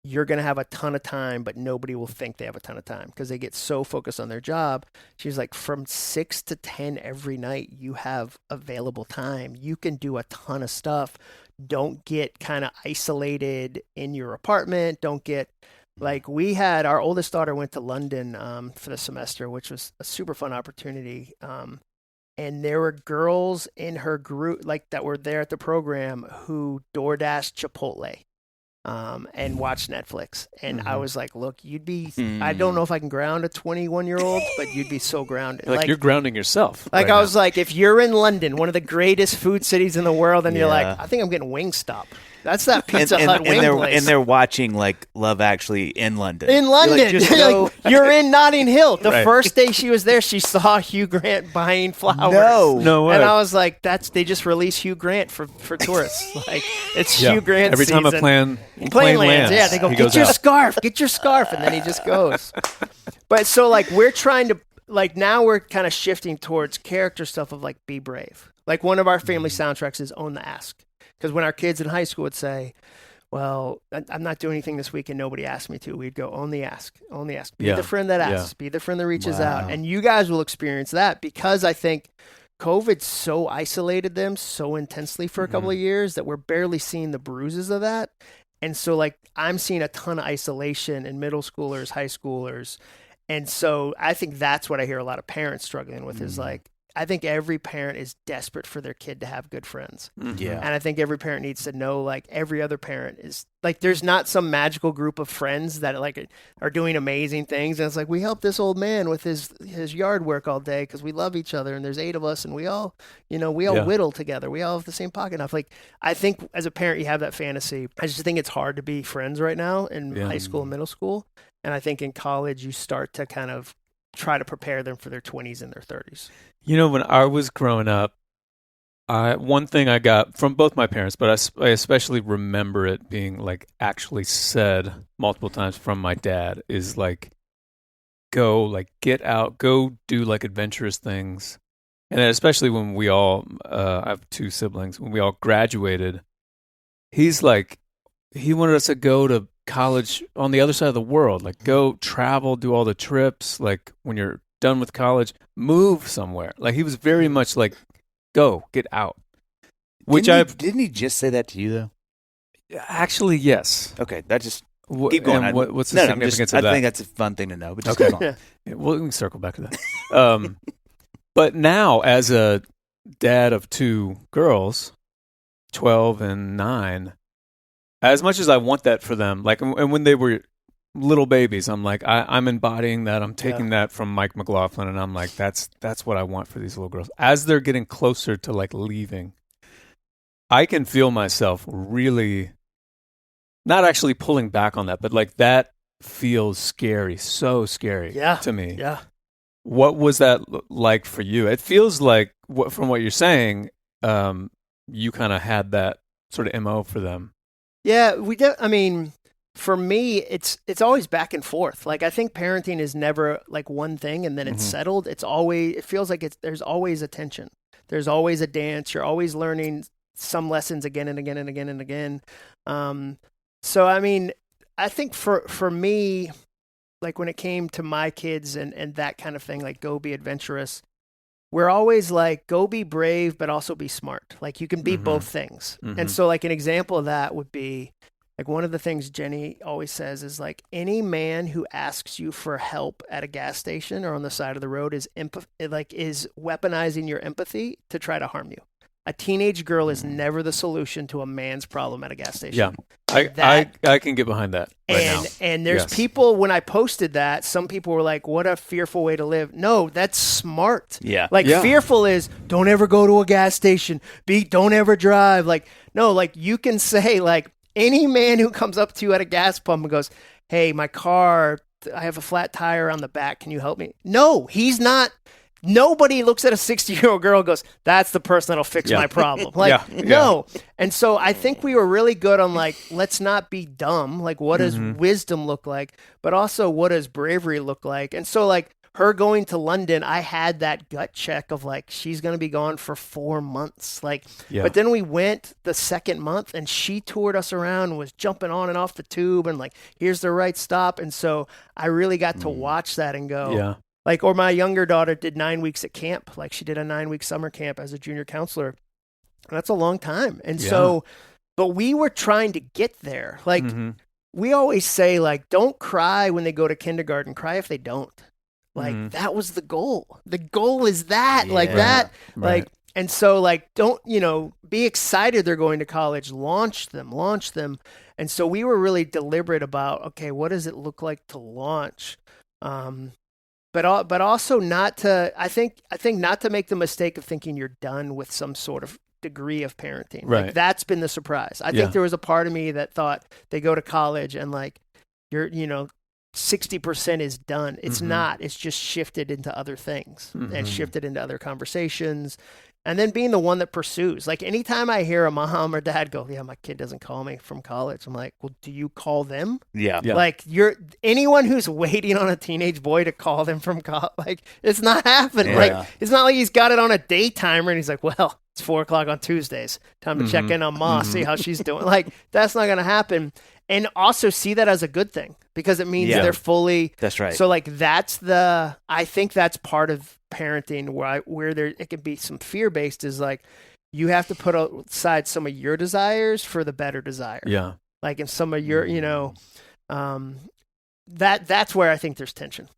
you're going to have a ton of time, but nobody will think they have a ton of time because they get so focused on their job. She's like, from 6 to 10 every night, you have available time. You can do a ton of stuff. Don't get kind of isolated in your apartment. Don't get like our oldest daughter went to London for the semester, which was a super fun opportunity. And there were girls in her group like that were there at the program who DoorDashed Chipotle. And watch Netflix. And I was like, look, you'd be, I don't know if I can ground a 21-year-old, but you'd be so grounded. Like you're grounding yourself. Like I was like, if you're in London, one of the greatest food cities in the world, and you're like, I think I'm getting Wingstop. That's that Pizza Hut wing place. And they're watching like Love Actually in London. In London. You're in Notting Hill. The first day she was there, she saw Hugh Grant buying flowers. No way. And I was like, they just released Hugh Grant for tourists. Like, it's Hugh Grant every season. Time a plane lands. Yeah, they go, get your scarf. And then he just goes. But so like we're trying to, like now we're kind of shifting towards character stuff of like, be brave. Like one of our family soundtracks is Own the Ask. Because when our kids in high school would say, well, I'm not doing anything this week and nobody asked me to, we'd go, only ask. Be the friend that asks. Be the friend that reaches out. And you guys will experience that because I think COVID so isolated them so intensely for a couple of years that we're barely seeing the bruises of that. And so like I'm seeing a ton of isolation in middle schoolers, high schoolers. And so I think that's what I hear a lot of parents struggling with is like, I think every parent is desperate for their kid to have good friends. Yeah. And I think every parent needs to know, like, every other parent is, like, there's not some magical group of friends that, like, are doing amazing things. And it's like, we help this old man with his yard work all day because we love each other. And there's 8 of us and we all whittle together. We all have the same pocket knife. Like, I think as a parent, you have that fantasy. I just think it's hard to be friends right now in high school and middle school. And I think in college, you start to kind of try to prepare them for their 20s and their 30s. You know, when I was growing up, one thing I got from both my parents, but I especially remember it being like actually said multiple times from my dad is like, go, like get out, go do like adventurous things. And then especially when we all, I have 2 siblings, when we all graduated, he's like, he wanted us to go to college on the other side of the world, like go travel, do all the trips, like when you're done with college, move somewhere. Like he was very much like, go, get out. Didn't he just say that to you though? Actually, yes. Okay, that just keep going. What's the significance of that? I think that's a fun thing to know. But just go on. Yeah, well, we can circle back to that. But now, as a dad of 2 girls, 12 and 9, as much as I want that for them, like, and when they were little babies, I'm like, I'm embodying that. I'm taking that from Mike McLaughlin, and I'm like, that's what I want for these little girls. As they're getting closer to like leaving, I can feel myself really not actually pulling back on that, but like that feels scary, so scary to me. Yeah. What was that like for you? It feels like, from what you're saying, you kind of had that sort of MO for them. Yeah, I mean, for me, it's always back and forth. Like, I think parenting is never like one thing and then it's settled. It feels like there's always a tension. There's always a dance. You're always learning some lessons again and again and again and again. So, I mean, I think for me, like when it came to my kids and that kind of thing, like go be adventurous, we're always like, go be brave, but also be smart. Like you can be both things. And so like an example of that would be like one of the things Jenny always says is like any man who asks you for help at a gas station or on the side of the road is weaponizing your empathy to try to harm you. A teenage girl is never the solution to a man's problem at a gas station. Yeah, I can get behind that right now. And there's people, when I posted that, some people were like, what a fearful way to live. No, that's smart. Yeah. Like fearful is don't ever go to a gas station. Don't ever drive. Like, no, like you can say like any man who comes up to you at a gas pump and goes, hey, my car, I have a flat tire on the back. Can you help me? No, he's not. Nobody looks at a 60-year-old girl and goes, that's the person that'll fix my problem. Like, no. And so I think we were really good on like, let's not be dumb. Like, what does wisdom look like? But also, what does bravery look like? And so like, her going to London, I had that gut check of like, she's going to be gone for 4 months. Like, but then we went the second month and she toured us around, was jumping on and off the tube and like, here's the right stop. And so I really got to watch that and go, like, or my younger daughter did 9 weeks at camp. Like she did a 9-week summer camp as a junior counselor. And that's a long time. And so, but we were trying to get there. Like we always say, like, don't cry when they go to kindergarten, cry if they don't. Like that was the goal. The goal is that, like that, like, and so like, don't, be excited they're going to college, launch them. And so we were really deliberate about, okay, what does it look like to launch? But also not to, I think not to make the mistake of thinking you're done with some sort of degree of parenting. Right. Like that's been the surprise. I think there was a part of me that thought they go to college and like you're, 60% is done. It's not. It's just shifted into other things and shifted into other conversations. And then being the one that pursues. Like anytime I hear a mom or dad go, yeah, my kid doesn't call me from college, I'm like, well, do you call them? Yeah. Like anyone who's waiting on a teenage boy to call them from college, like it's not happening. Yeah. Like it's not like he's got it on a day timer and he's like, well, it's 4:00 on Tuesdays. Time to check in on Ma, see how she's doing. Like that's not going to happen. And also see that as a good thing because it means they're fully. That's right. So like I think that's part of parenting where there it can be some fear based is like you have to put aside some of your desires for the better desire. Yeah. Like in some of your, that's where I think there's tension.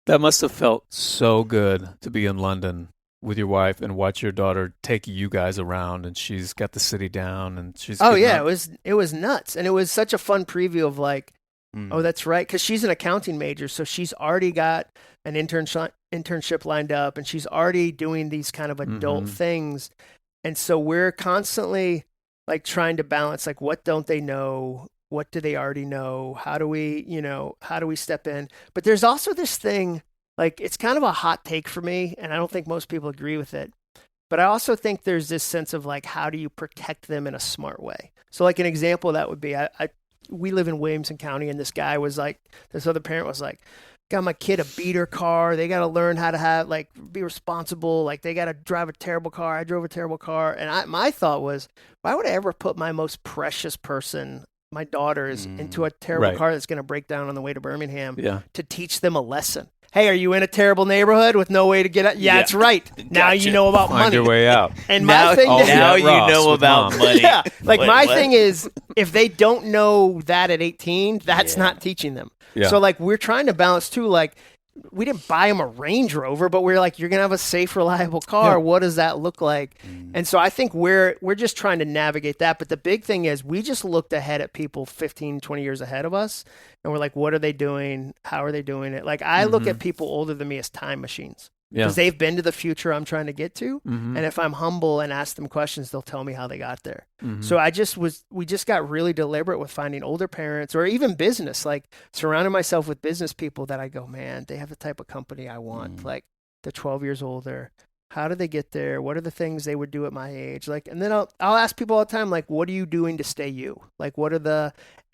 That must have felt so good to be in London with your wife and watch your daughter take you guys around, and she's got the city down, and she's it was nuts, and it was such a fun preview of like, oh, that's right, because she's an accounting major, so she's already got an internship lined up, and she's already doing these kind of adult things, and so we're constantly like trying to balance like what don't they know, what do they already know, how do we step in, but there's also this thing. Like, it's kind of a hot take for me, and I don't think most people agree with it. But I also think there's this sense of, like, how do you protect them in a smart way? So, like, an example of that would be, we live in Williamson County, and this other parent was like, got my kid a beater car. They got to learn how to be responsible. Like, they got to drive a terrible car. I drove a terrible car. And my thought was, why would I ever put my most precious person, my daughters, into a terrible car that's going to break down on the way to Birmingham to teach them a lesson? Hey, are you in a terrible neighborhood with no way to get out? Yeah, that's right. Now you know about money. Find your way out. And my thing is, now you know about money. Yeah, like my thing is, if they don't know that at 18, that's not teaching them. Yeah. So like we're trying to balance too. Like we didn't buy them a Range Rover, but we're like, you're gonna have a safe, reliable car. Yeah. What does that look like? And so I think we're just trying to navigate that. But the big thing is, we just looked ahead at people 15, 20 years ahead of us. And we're like, what are they doing? How are they doing it? Like, I look at people older than me as time machines. Because they've been to the future I'm trying to get to. And if I'm humble and ask them questions, they'll tell me how they got there. So we just got really deliberate with finding older parents or even business, like surrounding myself with business people that I go, man, they have the type of company I want. Like, they're 12 years older. How did they get there? What are the things they would do at my age? Like, and then I'll ask people all the time, like, what are you doing to stay you? Like,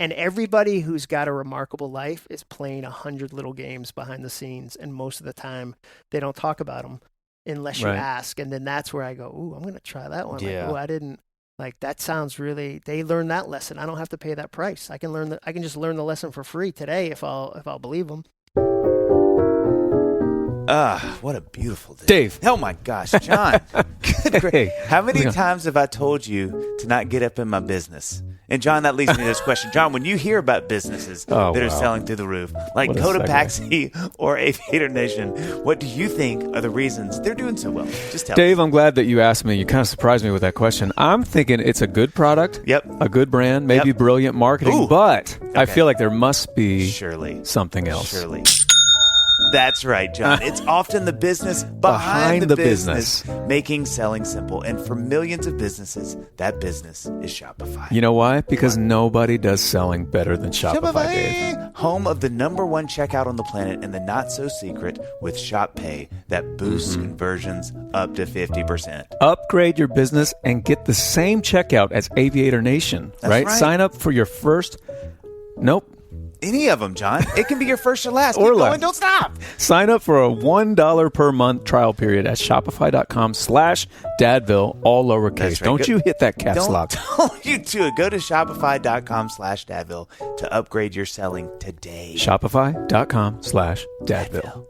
and everybody who's got a remarkable life is playing 100 little games behind the scenes. And most of the time they don't talk about them unless you ask. And then that's where I go, ooh, I'm going to try that one. Yeah. Like, ooh, I didn't like, that sounds really, they learned that lesson. I don't have to pay that price. I can just learn the lesson for free today if I'll believe them. What a beautiful day. Dave. Oh my gosh, John. Hey, how many times have I told you to not get up in my business? And John, that leads me to this question. John, when you hear about businesses that are selling through the roof, like Cotopaxi or Aviator Nation, what do you think are the reasons they're doing so well? Just tell Dave, us. I'm glad that you asked me. You kind of surprised me with that question. I'm thinking it's a good product, a good brand, maybe brilliant marketing, but I feel like there must be something else. Surely. That's right, John. It's often the business behind the business making selling simple. And for millions of businesses, that business is Shopify. You know why? Because nobody does selling better than Shopify, Dave. Home of the #1 checkout on the planet and the not-so-secret with Shop Pay that boosts conversions up to 50%. Upgrade your business and get the same checkout as Aviator Nation, right? Sign up for your first... Nope. Any of them, John. It can be your first or last. Or Keep last. going, don't stop. Sign up for a $1 per month trial period at shopify.com/Dadville, all lowercase. That's right. Don't you hit that caps lock. Don't you do it. Go to shopify.com/Dadville to upgrade your selling today. Shopify.com/Dadville.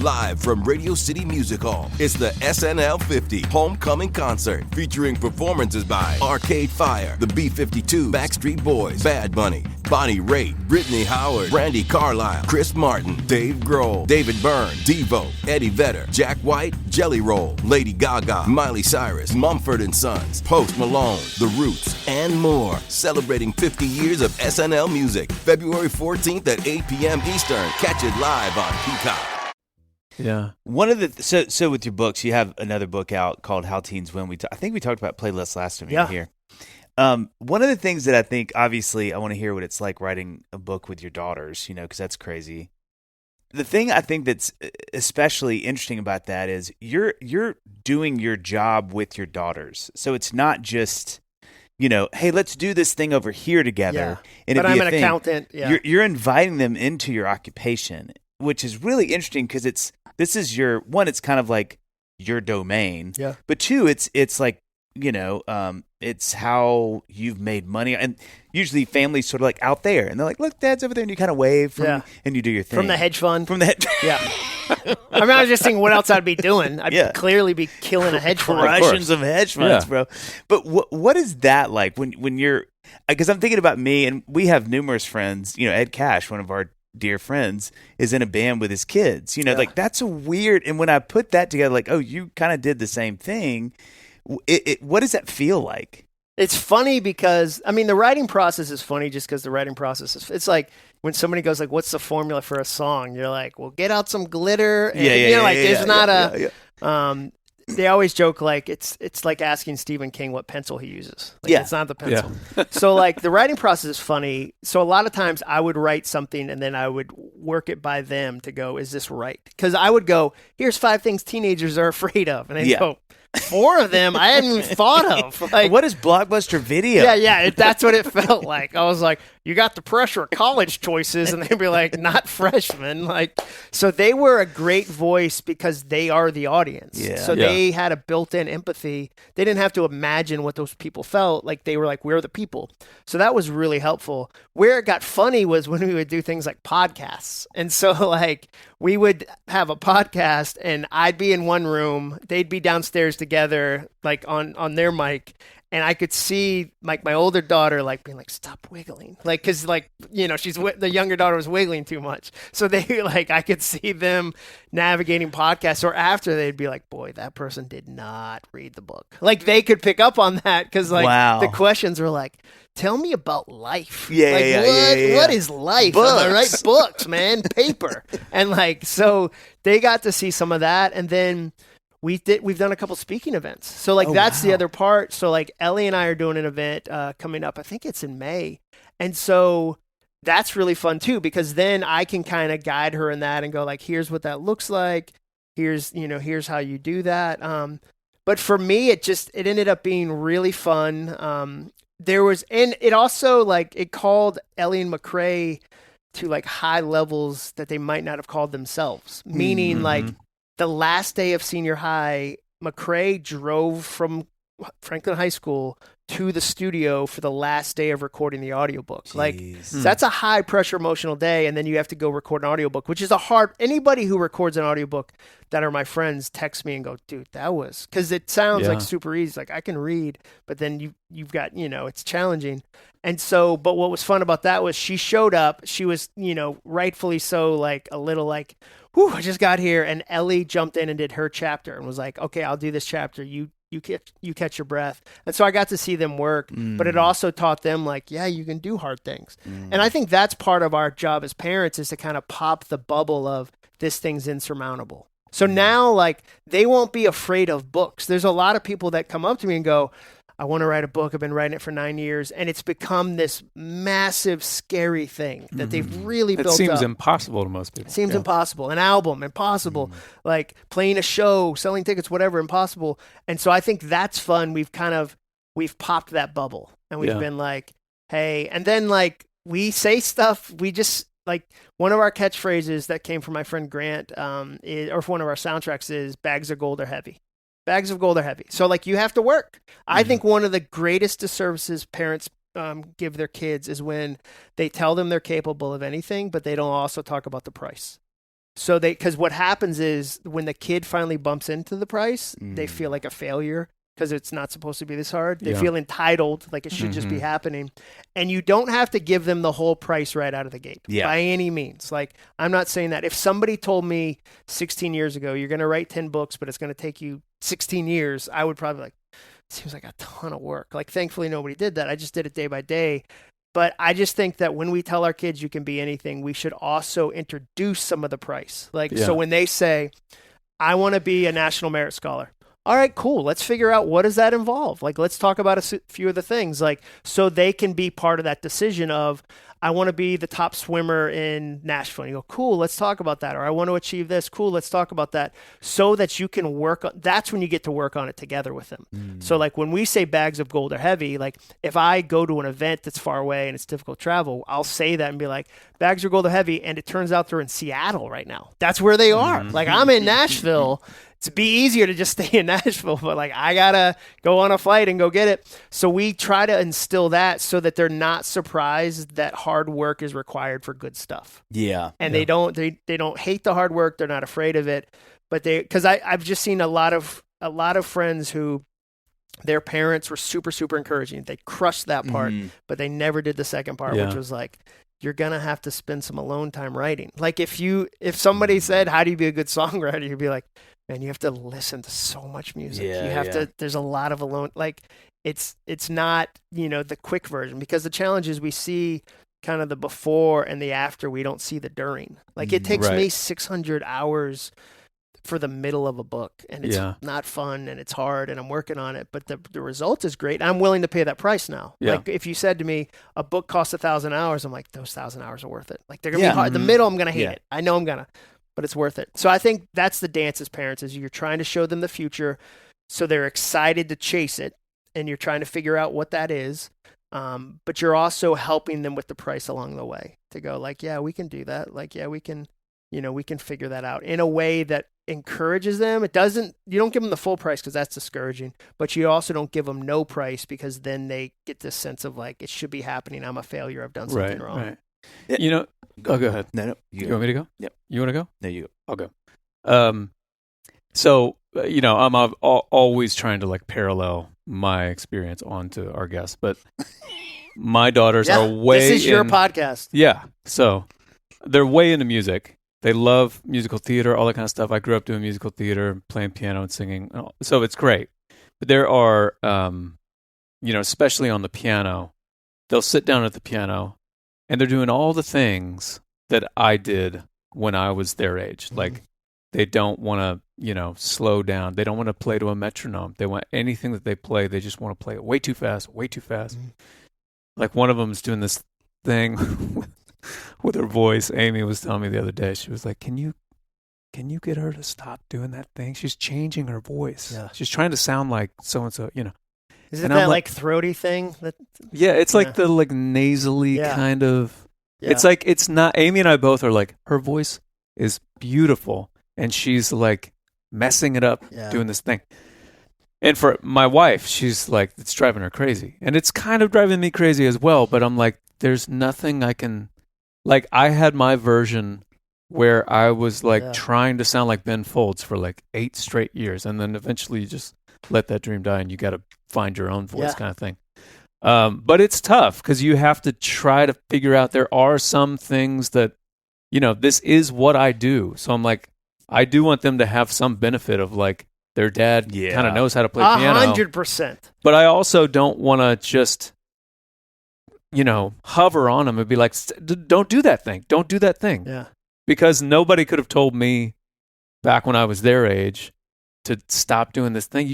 Live from Radio City Music Hall, it's the SNL 50 Homecoming Concert featuring performances by Arcade Fire, the B-52, Backstreet Boys, Bad Bunny, Bonnie Raitt, Brittany Howard, Brandy Carlisle, Chris Martin, Dave Grohl, David Byrne, Devo, Eddie Vedder, Jack White, Jelly Roll, Lady Gaga, Miley Cyrus, Mumford & Sons, Post Malone, The Roots, and more. Celebrating 50 years of SNL music, February 14th at 8 p.m. Eastern. Catch it live on Peacock. Yeah. One of the so with your books, you have another book out called How Teens Win. I think we talked about playlists last time you were here. One of the things that I think, obviously, I want to hear what it's like writing a book with your daughters, because that's crazy. The thing I think that's especially interesting about that is you're doing your job with your daughters. So it's not just, hey, let's do this thing over here together. Yeah. But I'm an accountant. Yeah. You're inviting them into your occupation, which is really interesting because this is it's kind of like your domain. Yeah. But two, it's like, it's how you've made money. And usually families sort of like out there and they're like, look, Dad's over there. And you kind of wave and you do your thing. From the hedge fund. Yeah. I mean, I was just thinking what else I'd be doing. I'd clearly be killing a hedge fund. Russians of hedge funds, bro. But what is that like when you're, because I'm thinking about me and we have numerous friends, Ed Cash, one of our dear friends, is in a band with his kids. Like that's a weird. And when I put that together, like, oh, you kind of did the same thing. What does that feel like? It's funny because the writing process is funny just because the writing process is. It's like when somebody goes like, "What's the formula for a song?" You're like, "Well, get out some glitter." And, there's not a. They always joke like it's like asking Stephen King what pencil he uses. It's not the pencil. Yeah. So like the writing process is funny. So a lot of times I would write something and then I would work it by them to go, is this right? Because I would go, here's 5 things teenagers are afraid of, and they go, 4 of them I hadn't even thought of. Like, what is Blockbuster Video? Yeah, that's what it felt like. I was like, you got the pressure of college choices, and they'd be like, not freshmen. Like, so they were a great voice because they are the audience. Yeah. So they had a built-in empathy. They didn't have to imagine what those people felt. Like, they were like, we're the people. So that was really helpful. Where it got funny was when we would do things like podcasts. And so like we would have a podcast and I'd be in one room, they'd be downstairs together, like on their mic. And I could see like my older daughter like being like, stop wiggling. Like, cause like, the younger daughter was wiggling too much. So they like, I could see them navigating podcasts, or after they'd be like, boy, that person did not read the book. Like they could pick up on that. Cause like the questions were like, tell me about life. What is life? Books. Am I right? Books, man, paper. And like, so they got to see some of that. And then we've done a couple speaking events. So like that's the other part. So like Ellie and I are doing an event coming up. I think it's in May. And so that's really fun too, because then I can kind of guide her in that and go like, here's what that looks like. Here's how you do that. But for me, it ended up being really fun. And it also like it called Ellie and McCrae to like high levels that they might not have called themselves. Meaning like the last day of senior high, McCrae drove from Franklin High School to the studio for the last day of recording the audiobook. Jeez. Like that's a high pressure emotional day. And then you have to go record an audiobook, which is anybody who records an audiobook that are my friends text me and go, dude, that was, cause it sounds like super easy. Like I can read, but then you've got, it's challenging. And so, but what was fun about that was she showed up, she was, rightfully so, like a little like, whew, I just got here. And Ellie jumped in and did her chapter and was like, okay, I'll do this chapter. You catch your breath. And so I got to see them work, but it also taught them like, yeah, you can do hard things. And I think that's part of our job as parents is to kind of pop the bubble of this thing's insurmountable. So now like they won't be afraid of books. There's a lot of people that come up to me and go, I want to write a book. I've been writing it for 9 years. And it's become this massive, scary thing that they've really built up. It seems impossible to most people. It seems impossible. An album, impossible. Like playing a show, selling tickets, whatever, impossible. And so I think that's fun. We've popped that bubble. And we've been like, hey, and then like we say stuff, we just like one of our catchphrases that came from my friend Grant, or one of our soundtracks is bags of gold are heavy. Bags of gold are heavy. So like you have to work. I think one of the greatest disservices parents give their kids is when they tell them they're capable of anything, but they don't also talk about the price. So because what happens is when the kid finally bumps into the price, they feel like a failure because it's not supposed to be this hard. They feel entitled, like it should just be happening. And you don't have to give them the whole price right out of the gate by any means. Like, I'm not saying that. If somebody told me 16 years ago, you're going to write 10 books, but it's going to take you 16 years, I would probably seems like a ton of work. Like, thankfully, nobody did that. I just did it day by day. But I just think that when we tell our kids you can be anything, we should also introduce some of the price. Like, so when they say, I want to be a National Merit Scholar. All right, cool. Let's figure out what does that involve. Like, let's talk about a few of the things, like, so they can be part of that decision of, I want to be the top swimmer in Nashville. And you go, cool, let's talk about that. Or I want to achieve this. Cool, let's talk about that. So that you can work on, that's when you get to work on it together with them. So like when we say bags of gold are heavy, like if I go to an event that's far away and it's difficult to travel, I'll say that and be like, bags of gold are heavy. And it turns out they're in Seattle right now. That's where they are. Like I'm in Nashville. It'd be easier to just stay in Nashville, but like I gotta go on a flight and go get it. So we try to instill that so that they're not surprised that hard work is required for good stuff. Yeah, and they don't hate the hard work. They're not afraid of it, but because I've just seen a lot of friends who their parents were super super encouraging. They crushed that part, but they never did the second part, which was like, you're going to have to spend some alone time writing. Like if somebody said, how do you be a good songwriter? You'd be like, man, you have to listen to so much music. You have to, there's a lot of alone, like it's not, the quick version, because the challenge is we see kind of the before and the after. We don't see the during. Like it takes me 600 hours for the middle of a book, and it's not fun and it's hard and I'm working on it, but the result is great. I'm willing to pay that price now. Like if you said to me a book costs 1,000 hours, I'm like, those 1,000 hours are worth it. Like they're gonna be hard. The middle, I'm gonna hate it. I know I'm gonna, but it's worth it. So I think that's the dance as parents, is you're trying to show them the future so they're excited to chase it, and you're trying to figure out what that is. But you're also helping them with the price along the way to go like, yeah, we can do that. Like, yeah, we can, we can figure that out in a way that encourages them. You don't give them the full price because that's discouraging, but you also don't give them no price, because then they get this sense of like, it should be happening. I'm a failure. I've done something wrong. Right. Oh, go ahead. No. You want me to go? Yep. You want to go? No, you go. I'll go. So, I'm always trying to like parallel my experience onto our guests, but my daughters are way This is your podcast. Yeah. So they're way into music. They love musical theater, all that kind of stuff. I grew up doing musical theater, playing piano and singing. So it's great. But there are, especially on the piano, they'll sit down at the piano and they're doing all the things that I did when I was their age. Like they don't want to, slow down. They don't want to play to a metronome. They want anything that they play. They just want to play it way too fast. Like one of them is doing this thing with her voice. Amy was telling me the other day, she was like, can you get her to stop doing that thing? She's changing her voice. Yeah. She's trying to sound like so-and-so, Is it that like throaty thing? It's like the like nasally kind of, it's like, it's not, Amy and I both are like, her voice is beautiful and she's like messing it up doing this thing. And for my wife, she's like, it's driving her crazy. And it's kind of driving me crazy as well, but I'm like, there's nothing I can, like I had my version where I was like trying to sound like Ben Folds for like 8 straight years. And then eventually you just let that dream die and you got to find your own voice kind of thing. But it's tough because you have to try to figure out, there are some things that, this is what I do. So I'm like, I do want them to have some benefit of like their dad kind of knows how to play piano. 100%. But I also don't want to just, hover on them and be like, don't do that thing. Don't do that thing. Yeah. Because nobody could have told me back when I was their age to stop doing this thing.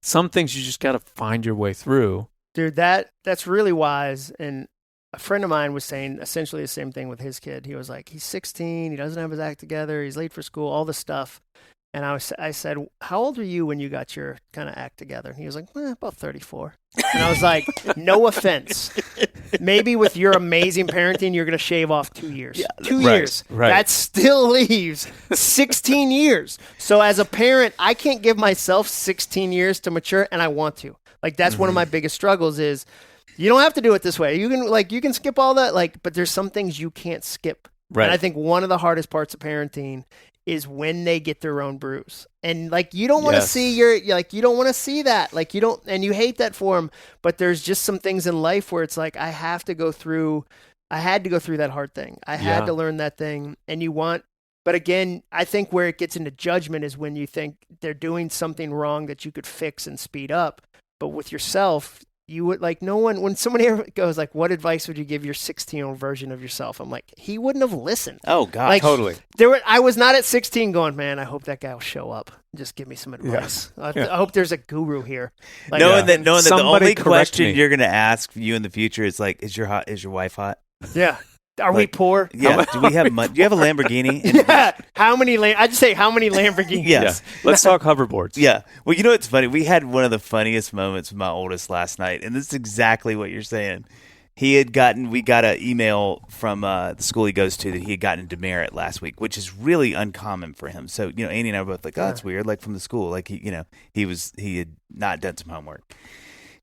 Some things you just got to find your way through. Dude, that's really wise. And a friend of mine was saying essentially the same thing with his kid. He was like, he's 16, he doesn't have his act together, he's late for school, all this stuff. And I said, how old were you when you got your kind of act together? And he was like, about 34. And I was like, no offense, maybe with your amazing parenting, you're going to shave off 2 years. Yeah, 2 years. Right. That still leaves 16 years. So as a parent, I can't give myself 16 years to mature, and I want to. Like, that's one of my biggest struggles is you don't have to do it this way. You can skip all that, but there's some things you can't skip. Right. And I think one of the hardest parts of parenting is when they get their own bruise. And you don't want to see you don't want to see that. And you hate that for them, but there's just some things in life where it's like, I had to go through that hard thing. I had to learn that thing. But again, I think where it gets into judgment is when you think they're doing something wrong that you could fix and speed up. But with yourself, you would when somebody ever goes what advice would you give your 16-year-old version of yourself? I'm like, he wouldn't have listened. Oh God, totally. I was not at 16 going, man, I hope that guy will show up. Just give me some advice. I hope there's a guru here. Knowing that the only question you're going to ask you in the future is is your wife hot? Yeah. Are we poor? Yeah. Do we have money? Do you have a Lamborghini? Yeah. How many Lamborghinis? Yes. Yeah. Let's talk hoverboards. Yeah. Well, you know what's funny? We had one of the funniest moments with my oldest last night, and this is exactly what you're saying. We got an email from the school he goes to that he had gotten a demerit last week, which is really uncommon for him. So, Andy and I were both like, oh, that's weird. From the school, he had not done some homework.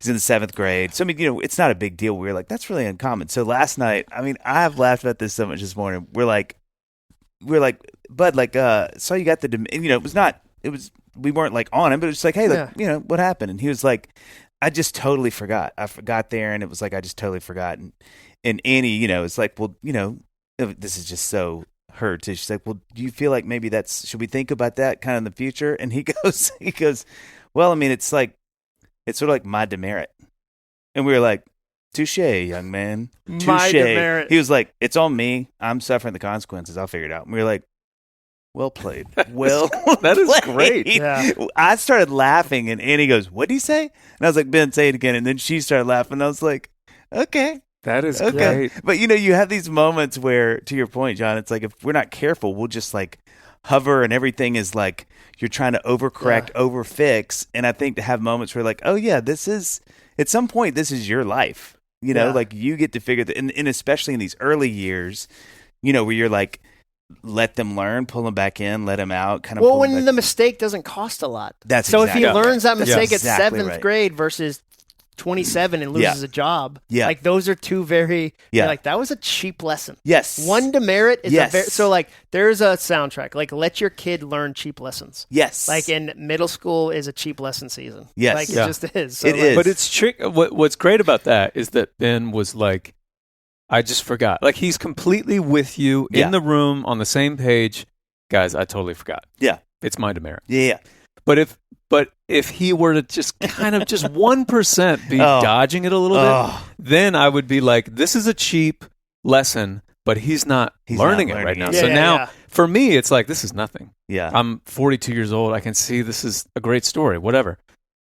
He's in the 7th grade. So, it's not a big deal. We were like, that's really uncommon. So last night, I have laughed about this so much this morning. We're like, Bud, so you got the, we weren't on him, but it was just hey, what happened? And he was like, I just totally forgot. I got there and it was I just totally forgot. And Annie, it's well, this is just so her too. She's like, well, do you feel like maybe should we think about that kind of in the future? And he goes, well, it's it's sort of like my demerit. And we were like, touche, young man. Touche. My demerit. He was like, it's on me. I'm suffering the consequences. I'll figure it out. And we were like, well played. Well that is played. Great. Yeah. I started laughing, and Annie goes, what did he say? And I was like, Ben, say it again. And then she started laughing. I was like, okay. That is okay. Great. But, you have these moments where, to your point, John, it's if we're not careful, we'll just hover and everything is you're trying to overcorrect, overfix. And I think to have moments where oh yeah, this is, at some point, this is your life. You get to figure that, and especially in these early years, where you're let them learn, pull them back in, let them out. Kind of. Well, when the mistake doesn't cost a lot. That's so exactly if he learns that mistake at exactly 7th right. grade versus 27 and loses a job. Yeah. Those are two very, that was a cheap lesson. Yes. One demerit is yes. There's a soundtrack, let your kid learn cheap lessons. Yes. In middle school is a cheap lesson season. Yes. It just is. So it is. But it's trick. What's great about that is that Ben was I just forgot. He's completely with you in the room on the same page. Guys, I totally forgot. Yeah. It's my demerit. Yeah. But if he were to just kind of just 1% be dodging it a little bit, then I would be this is a cheap lesson, but he's not learning it right now. Yeah, so now for me, it's this is nothing. Yeah. I'm 42 years old. I can see this is a great story, whatever.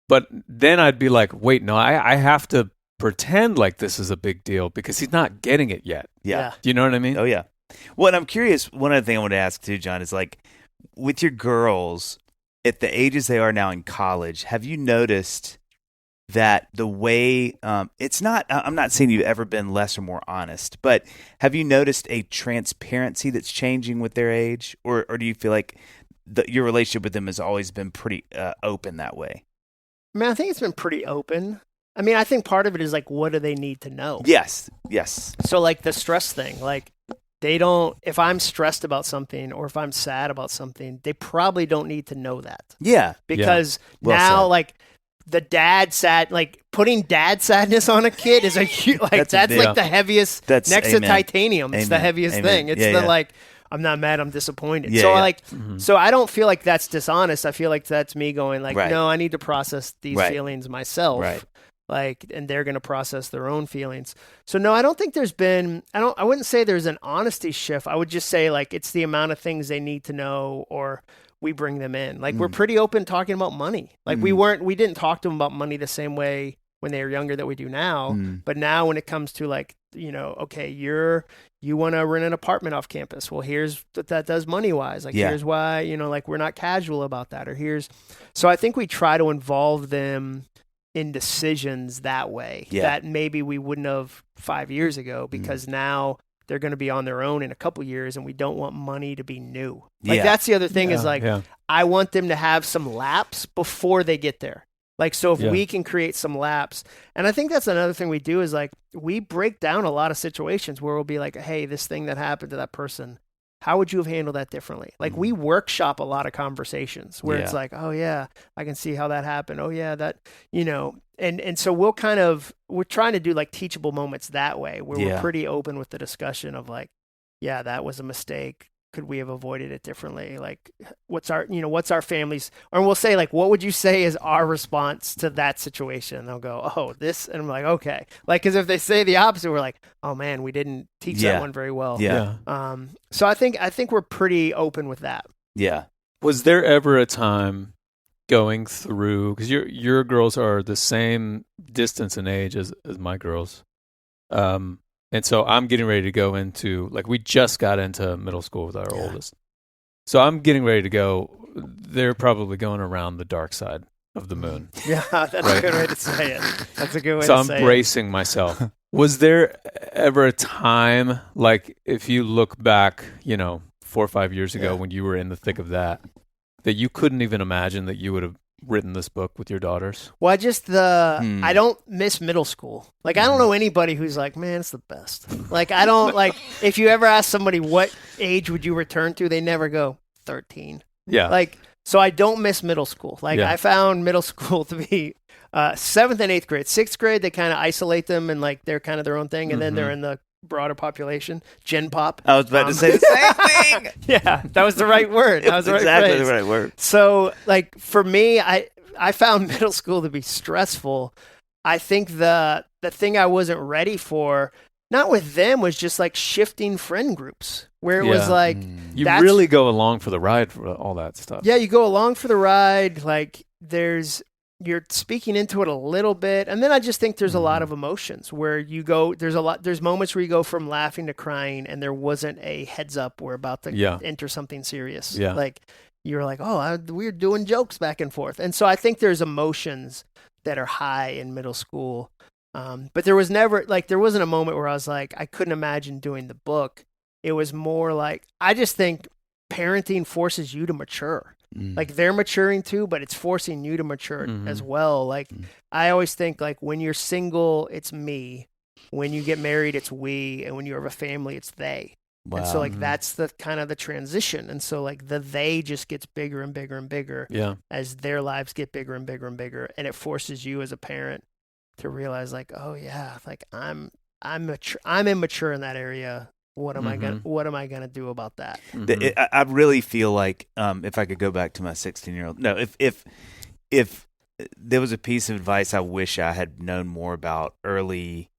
But then I'd be wait, no, I have to pretend this is a big deal because he's not getting it yet. Yeah. Do you know what I mean? Oh, yeah. Well, and I'm curious, one other thing I want to ask too, John, is with your girls, at the ages they are now in college, have you noticed that the way it's not, I'm not saying you've ever been less or more honest, but have you noticed a transparency that's changing with their age? Or do you feel like your relationship with them has always been pretty open that way? I think it's been pretty open. I think part of it is what do they need to know? Yes. So the stress thing, they don't, if I'm stressed about something or if I'm sad about something, they probably don't need to know that. Yeah. Because Well now said. The dad sad, putting dad sadness on a kid is a huge, that's the heaviest, next to titanium, it's the heaviest thing. It's I'm not mad, I'm disappointed. So I don't feel like that's dishonest. I feel like that's me going no, I need to process these feelings myself. Right. And they're going to process their own feelings. So no, I don't think there's been, I wouldn't say there's an honesty shift. I would just say it's the amount of things they need to know or we bring them in. We're pretty open talking about money. We didn't talk to them about money the same way when they were younger that we do now. But now when it comes to okay, you want to rent an apartment off campus. Well, here's what that does money wise. Here's why, we're not casual about that, or so I think we try to involve them in decisions that way that maybe we wouldn't have 5 years ago, because now they're going to be on their own in a couple years, and we don't want money to be new. Like that's the other thing is like, I want them to have some laps before they get there. Like, so if we can create some laps, and I think that's another thing we do is like, we break down a lot of situations where we'll be like, hey, this thing that happened to that person, how would you have handled that differently? Like we workshop a lot of conversations where it's like, oh yeah, I can see how that happened. Oh yeah, that, and so we're trying to do like teachable moments that way where we're pretty open with the discussion of like, yeah, that was a mistake. Could we have avoided it differently? Like what's our family's, or we'll say like, what would you say is our response to that situation? And they'll go, oh, this. And I'm like, okay. Like, cause if they say the opposite, we're like, oh man, we didn't teach that one very well. Yeah. So I think we're pretty open with that. Yeah. Was there ever a time going through, cause your girls are the same distance in age as my girls. And so I'm getting ready to go into, like, we just got into middle school with our oldest. So I'm getting ready to go. They're probably going around the dark side of the moon. Yeah, that's a good way to say it. That's a good way to say it. So I'm bracing myself. Was there ever a time, like, if you look back, 4 or 5 years ago when you were in the thick of that you couldn't even imagine that you would have written this book with your daughters? Well, I don't miss middle school. Like, I don't know anybody who's like, man, it's the best. Like, I don't, like, if you ever ask somebody what age would you return to, they never go 13. Yeah. Like, so I don't miss middle school. Like, I found middle school to be 7th and 8th grade. 6th grade, they kind of isolate them and, like, they're kind of their own thing. And then they're in the broader population. Gen Pop. I was about to say the same thing. Yeah, that was the right word. That was the exactly the right word. So, like, for me, I found middle school to be stressful. I think the thing I wasn't ready for, not with them, was just like shifting friend groups where it was like, you really go along for the ride for all that stuff. Yeah, you go along for the ride. Like you're speaking into it a little bit. And then I just think there's a lot of emotions where you go, there's moments where you go from laughing to crying and there wasn't a heads up we're about to enter something serious. Yeah. Like you're like, oh, we're doing jokes back and forth. And so I think there's emotions that are high in middle school. But there was never, like, there wasn't a moment where I was like, I couldn't imagine doing the book. It was more like, I just think parenting forces you to mature. Like they're maturing too, but it's forcing you to mature as well. Like I always think like when you're single, it's me. When you get married, it's we. And when you have a family, it's they. Wow. And so like that's the kind of the transition. And so like the they just gets bigger and bigger and bigger as their lives get bigger and bigger and bigger. And it forces you as a parent to realize like, oh yeah, like I'm immature in that area. What am I gonna do about that? I really feel like if I could go back to my 16-year-old, no, if there was a piece of advice I wish I had known more about early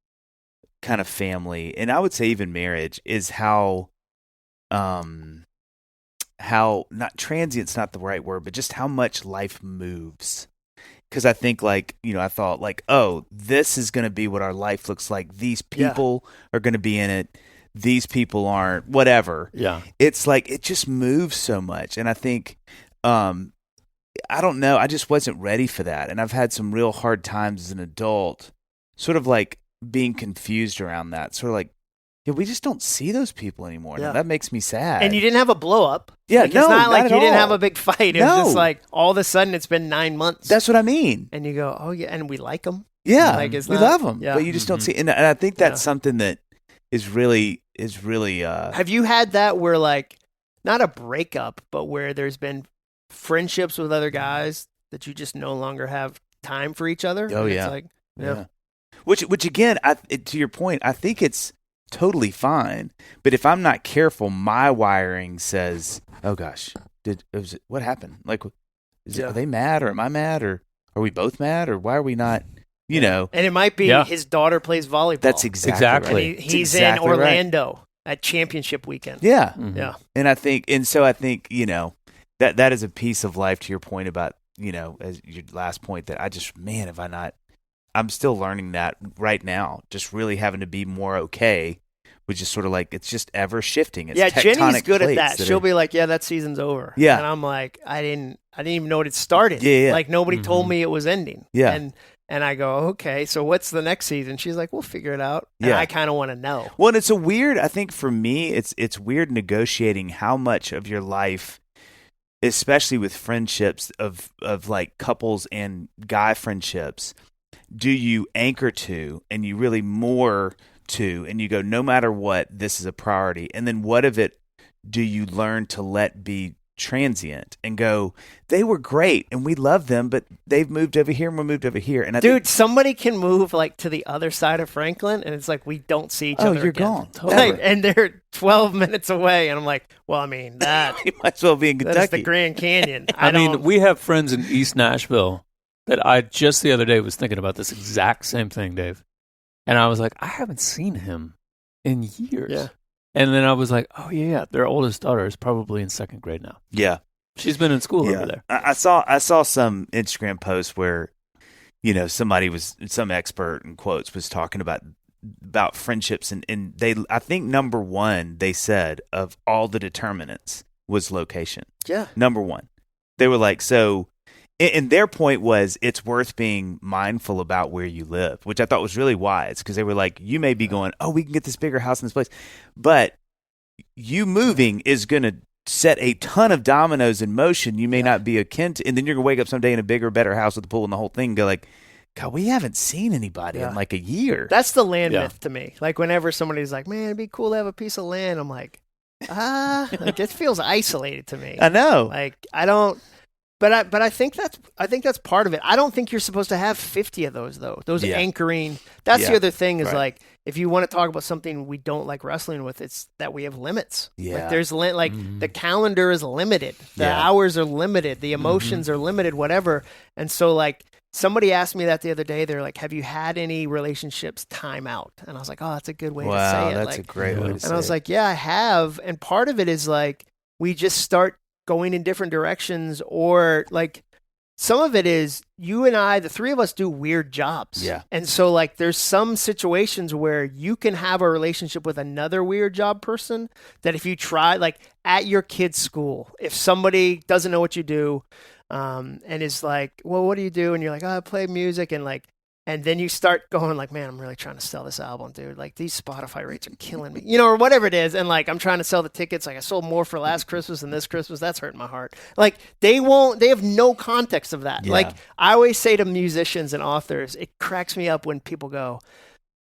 kind of family, and I would say even marriage, is how not transient's not the right word, but just how much life moves. Because I think like, I thought like, oh, this is going to be what our life looks like. These people are going to be in it. These people aren't, whatever. Yeah. It's like, it just moves so much. And I think, I don't know, I just wasn't ready for that. And I've had some real hard times as an adult, sort of like being confused around that. Sort of like, we just don't see those people anymore. Yeah. Now, that makes me sad. And you didn't have a blow up. Yeah, like, no, it's not like at you didn't all. have a big fight. It was just like all of a sudden it's been 9 months. That's what I mean. And you go, oh yeah, and we like them. Yeah, like, we love them, but you just don't see. And I think that's something that is really. Have you had that where like not a breakup, but where there's been friendships with other guys that you just no longer have time for each other? Oh yeah, it's like, yeah. Which again, to your point, I think it's totally fine. But if I'm not careful, my wiring says, "Oh gosh, what happened? Like, are they mad, or am I mad, or are we both mad, or why are we not?" You know, and it might be his daughter plays volleyball. That's exactly right. He's in Orlando at championship weekend. Yeah, yeah. And I think that is a piece of life. To your point about as your last point, that I just have I not. I'm still learning that right now. Just really having to be more okay with just sort of like it's just ever shifting. It's Jenny's good at that. She'll be like, "Yeah, that season's over." Yeah, and I'm like, I didn't even know it had started. Yeah. Like nobody told me it was ending. Yeah, and And I go, okay, so what's the next season? She's like, we'll figure it out. And I kind of want to know. Well, and it's a weird, I think for me, it's weird negotiating how much of your life, especially with friendships of like couples and guy friendships, do you anchor to and you really moor to, and you go, no matter what, this is a priority. And then what of it do you learn to let be transient and go, they were great and we love them, but they've moved over here and we moved over here. And somebody can move like to the other side of Franklin and it's like we don't see each other you're again. gone. Like, and they're 12 minutes away and I'm like, well, I mean, that you might as well be in Kentucky. That's the Grand Canyon. I mean, we have friends in East Nashville that I just the other day was thinking about this exact same thing, Dave. And I was like, I haven't seen him in years. Yeah. And then I was like, oh, yeah, their oldest daughter is probably in second grade now. Yeah. She's been in school over there. I saw some Instagram post where, some expert in quotes was talking about friendships and they, I think number one, they said of all the determinants was location. Yeah. Number one. They were like, so, and their point was it's worth being mindful about where you live, which I thought was really wise because they were like, you may be going, oh, we can get this bigger house in this place. But you moving is going to set a ton of dominoes in motion you may not be akin to. And then you're going to wake up someday in a bigger, better house with a pool and the whole thing and go like, God, we haven't seen anybody in like a year. That's the land myth to me. Like whenever somebody's like, man, it'd be cool to have a piece of land. I'm like, like it feels isolated to me. I know. Like I don't. But I think that's part of it. I don't think you're supposed to have 50 of those though. Those anchoring. That's the other thing is like if you want to talk about something we don't like wrestling with, it's that we have limits. Yeah. Like there's the calendar is limited. The hours are limited. The emotions are limited. Whatever. And so like somebody asked me that the other day. They're like, "Have you had any relationships time out?" And I was like, "Oh, that's a good way to say it." That's like, a great way to say it. And I was like, "Yeah, I have." And part of it is like we just start going in different directions, or like some of it is you and I, the three of us do weird jobs. Yeah. And so like there's some situations where you can have a relationship with another weird job person that if you try, like at your kid's school, if somebody doesn't know what you do and is like, well, what do you do? And you're like, oh, I play music. And like, and then you start going like, man, I'm really trying to sell this album, dude. Like these Spotify rates are killing me, or whatever it is. And like, I'm trying to sell the tickets. Like I sold more for last Christmas than this Christmas. That's hurting my heart. Like they have no context of that. Yeah. Like I always say to musicians and authors, it cracks me up when people go,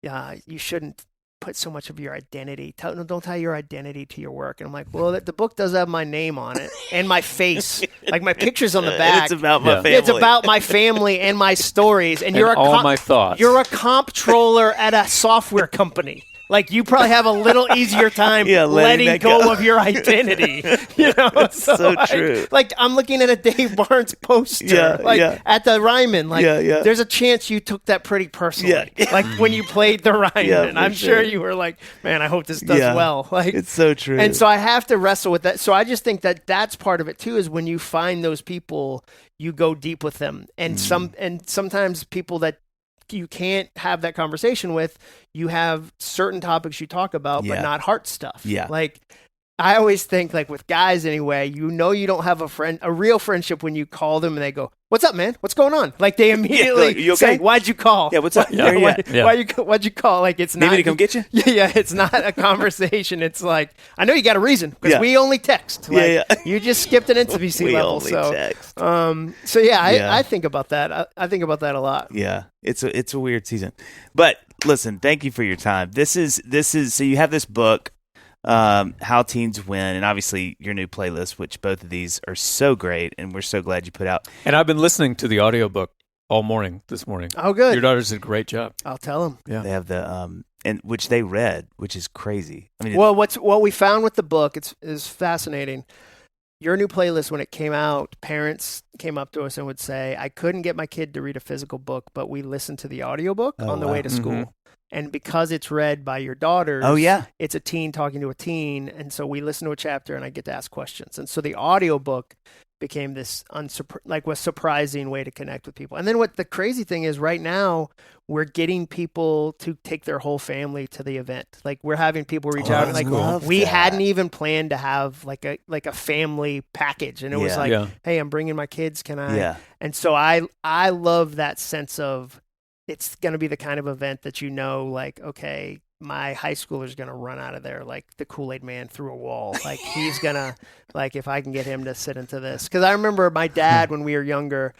yeah, you shouldn't put so much of your identity. Don't tie your identity to your work. And I'm like, well, the book does have my name on it and my face, like my picture's on the back. It's about my family. It's about my family and my stories. And you're my thoughts. You're a comptroller at a software company. Like you probably have a little easier time letting go of your identity. That's so true. Like I'm looking at a Dave Barnes poster at the Ryman. Like there's a chance you took that pretty personally. Yeah. Like when you played the Ryman. I'm sure you were like, man, I hope this does well. Like it's so true. And so I have to wrestle with that. So I just think that that's part of it too, is when you find those people, you go deep with them. And sometimes people that you can't have that conversation with, you have certain topics you talk about, but not heart stuff. Yeah. Like I always think like with guys anyway, you don't have a real friendship when you call them and they go, "What's up, man? What's going on?" Like they immediately you okay? say, "Why'd you call?" Yeah, what's up? Why'd you call? Like it's not. Need me to come get you? Yeah, it's not a conversation. It's like, I know you got a reason because we only text. Like, you just skipped an intimacy level. Text. I think about that. I think about that a lot. Yeah, it's a weird season, but listen, thank you for your time. This is so you have this book. How Teens Win, and obviously your new playlist, which both of these are so great, and we're so glad you put out. And I've been listening to the audiobook all morning this morning. Oh, good. Your daughters did a great job. I'll tell them. Yeah, they have the and which they read, which is crazy. I mean, what we found with the book is fascinating. Your new playlist, when it came out, parents came up to us and would say, I couldn't get my kid to read a physical book, but we listened to the audiobook on the way to school. Mm-hmm. And because it's read by your daughters, it's a teen talking to a teen. And so we listen to a chapter and I get to ask questions. And so the audiobook became this was surprising way to connect with people. And then what the crazy thing is right now, we're getting people to take their whole family to the event. Like we're having people reach out and like, we hadn't even planned to have like a family package. And it was like, hey, I'm bringing my kids. Can I? Yeah. And so I love that sense of it's going to be the kind of event that like, okay, my high schooler's going to run out of there like the Kool-Aid man through a wall. Like he's going to, like if I can get him to sit into this. Because I remember my dad when we were younger,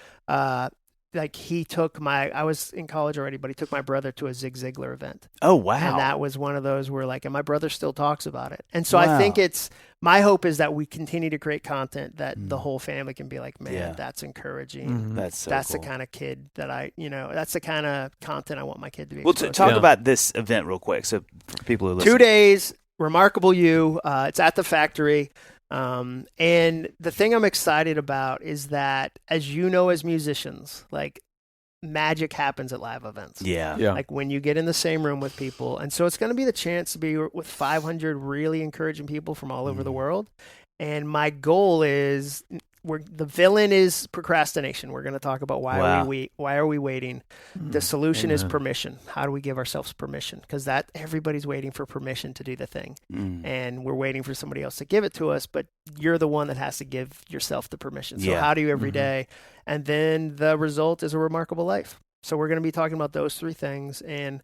like he took I was in college already, but he took my brother to a Zig Ziglar event. Oh, wow. And that was one of those where like, and my brother still talks about it. And so I think my hope is that we continue to create content that the whole family can be like, man, that's encouraging. Mm-hmm. That's cool. the kind of kid that that's the kind of content I want my kid to be. Well, talk about this event real quick. So for people who listen. 2 days, Remarkable You. It's at the Factory. And the thing I'm excited about is that, as you know, as musicians, like magic happens at live events. Yeah. Like when you get in the same room with people. And so it's going to be the chance to be with 500 really encouraging people from all over the world. And my goal is the villain is procrastination. We're going to talk about why are we waiting? The solution is permission. How do we give ourselves permission? Because everybody's waiting for permission to do the thing. And we're waiting for somebody else to give it to us, but you're the one that has to give yourself the permission. So how do you every day? And then the result is a remarkable life. So we're going to be talking about those 3 things. And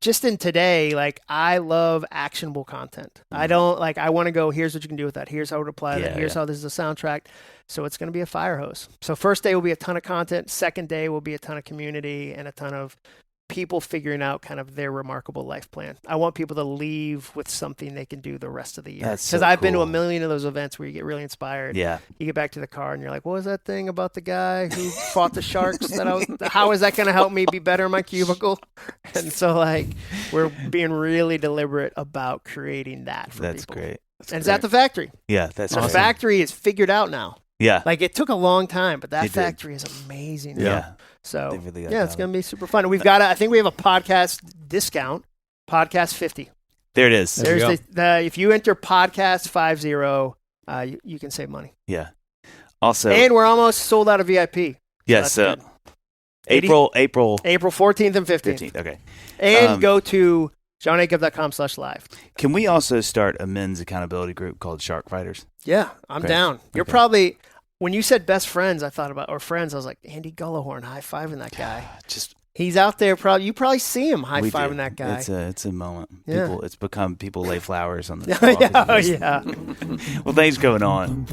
just in today, like I love actionable content. I don't I want to go, here's what you can do with that. Here's how to apply that. Here's how this is a soundtrack. So it's going to be a fire hose. So first day will be a ton of content. Second day will be a ton of community and a ton of people figuring out kind of their remarkable life plan. I want people to leave with something they can do the rest of the year. Because I've been to a million of those events where you get really inspired. Yeah. You get back to the car and you're like, what was that thing about the guy who fought the sharks? How is that going to help me be better in my cubicle? And so like we're being really deliberate about creating that for people. That's great. It's at the Factory. Yeah, that's awesome. The Factory is figured out now. Yeah. Like it took a long time, but that factory is amazing. Yeah. So it's going to be super fun. We've got I think we have a podcast discount, podcast 50. There it is. There's if you enter podcast 50, you can save money. Yeah. Also, and we're almost sold out of VIP. Yes. April 14th and 15th. Okay. And go to jonacuff.com/live. Can we also start a men's accountability group called Shark Fighters? Yeah, I'm down. You're probably, when you said best friends, I thought about, or friends, I was like, Andy Gullahorn, high-fiving that guy. He's out there, you probably see him high-fiving that guy. It's a moment. Yeah. People lay flowers on the yeah. Well, thanks for going on.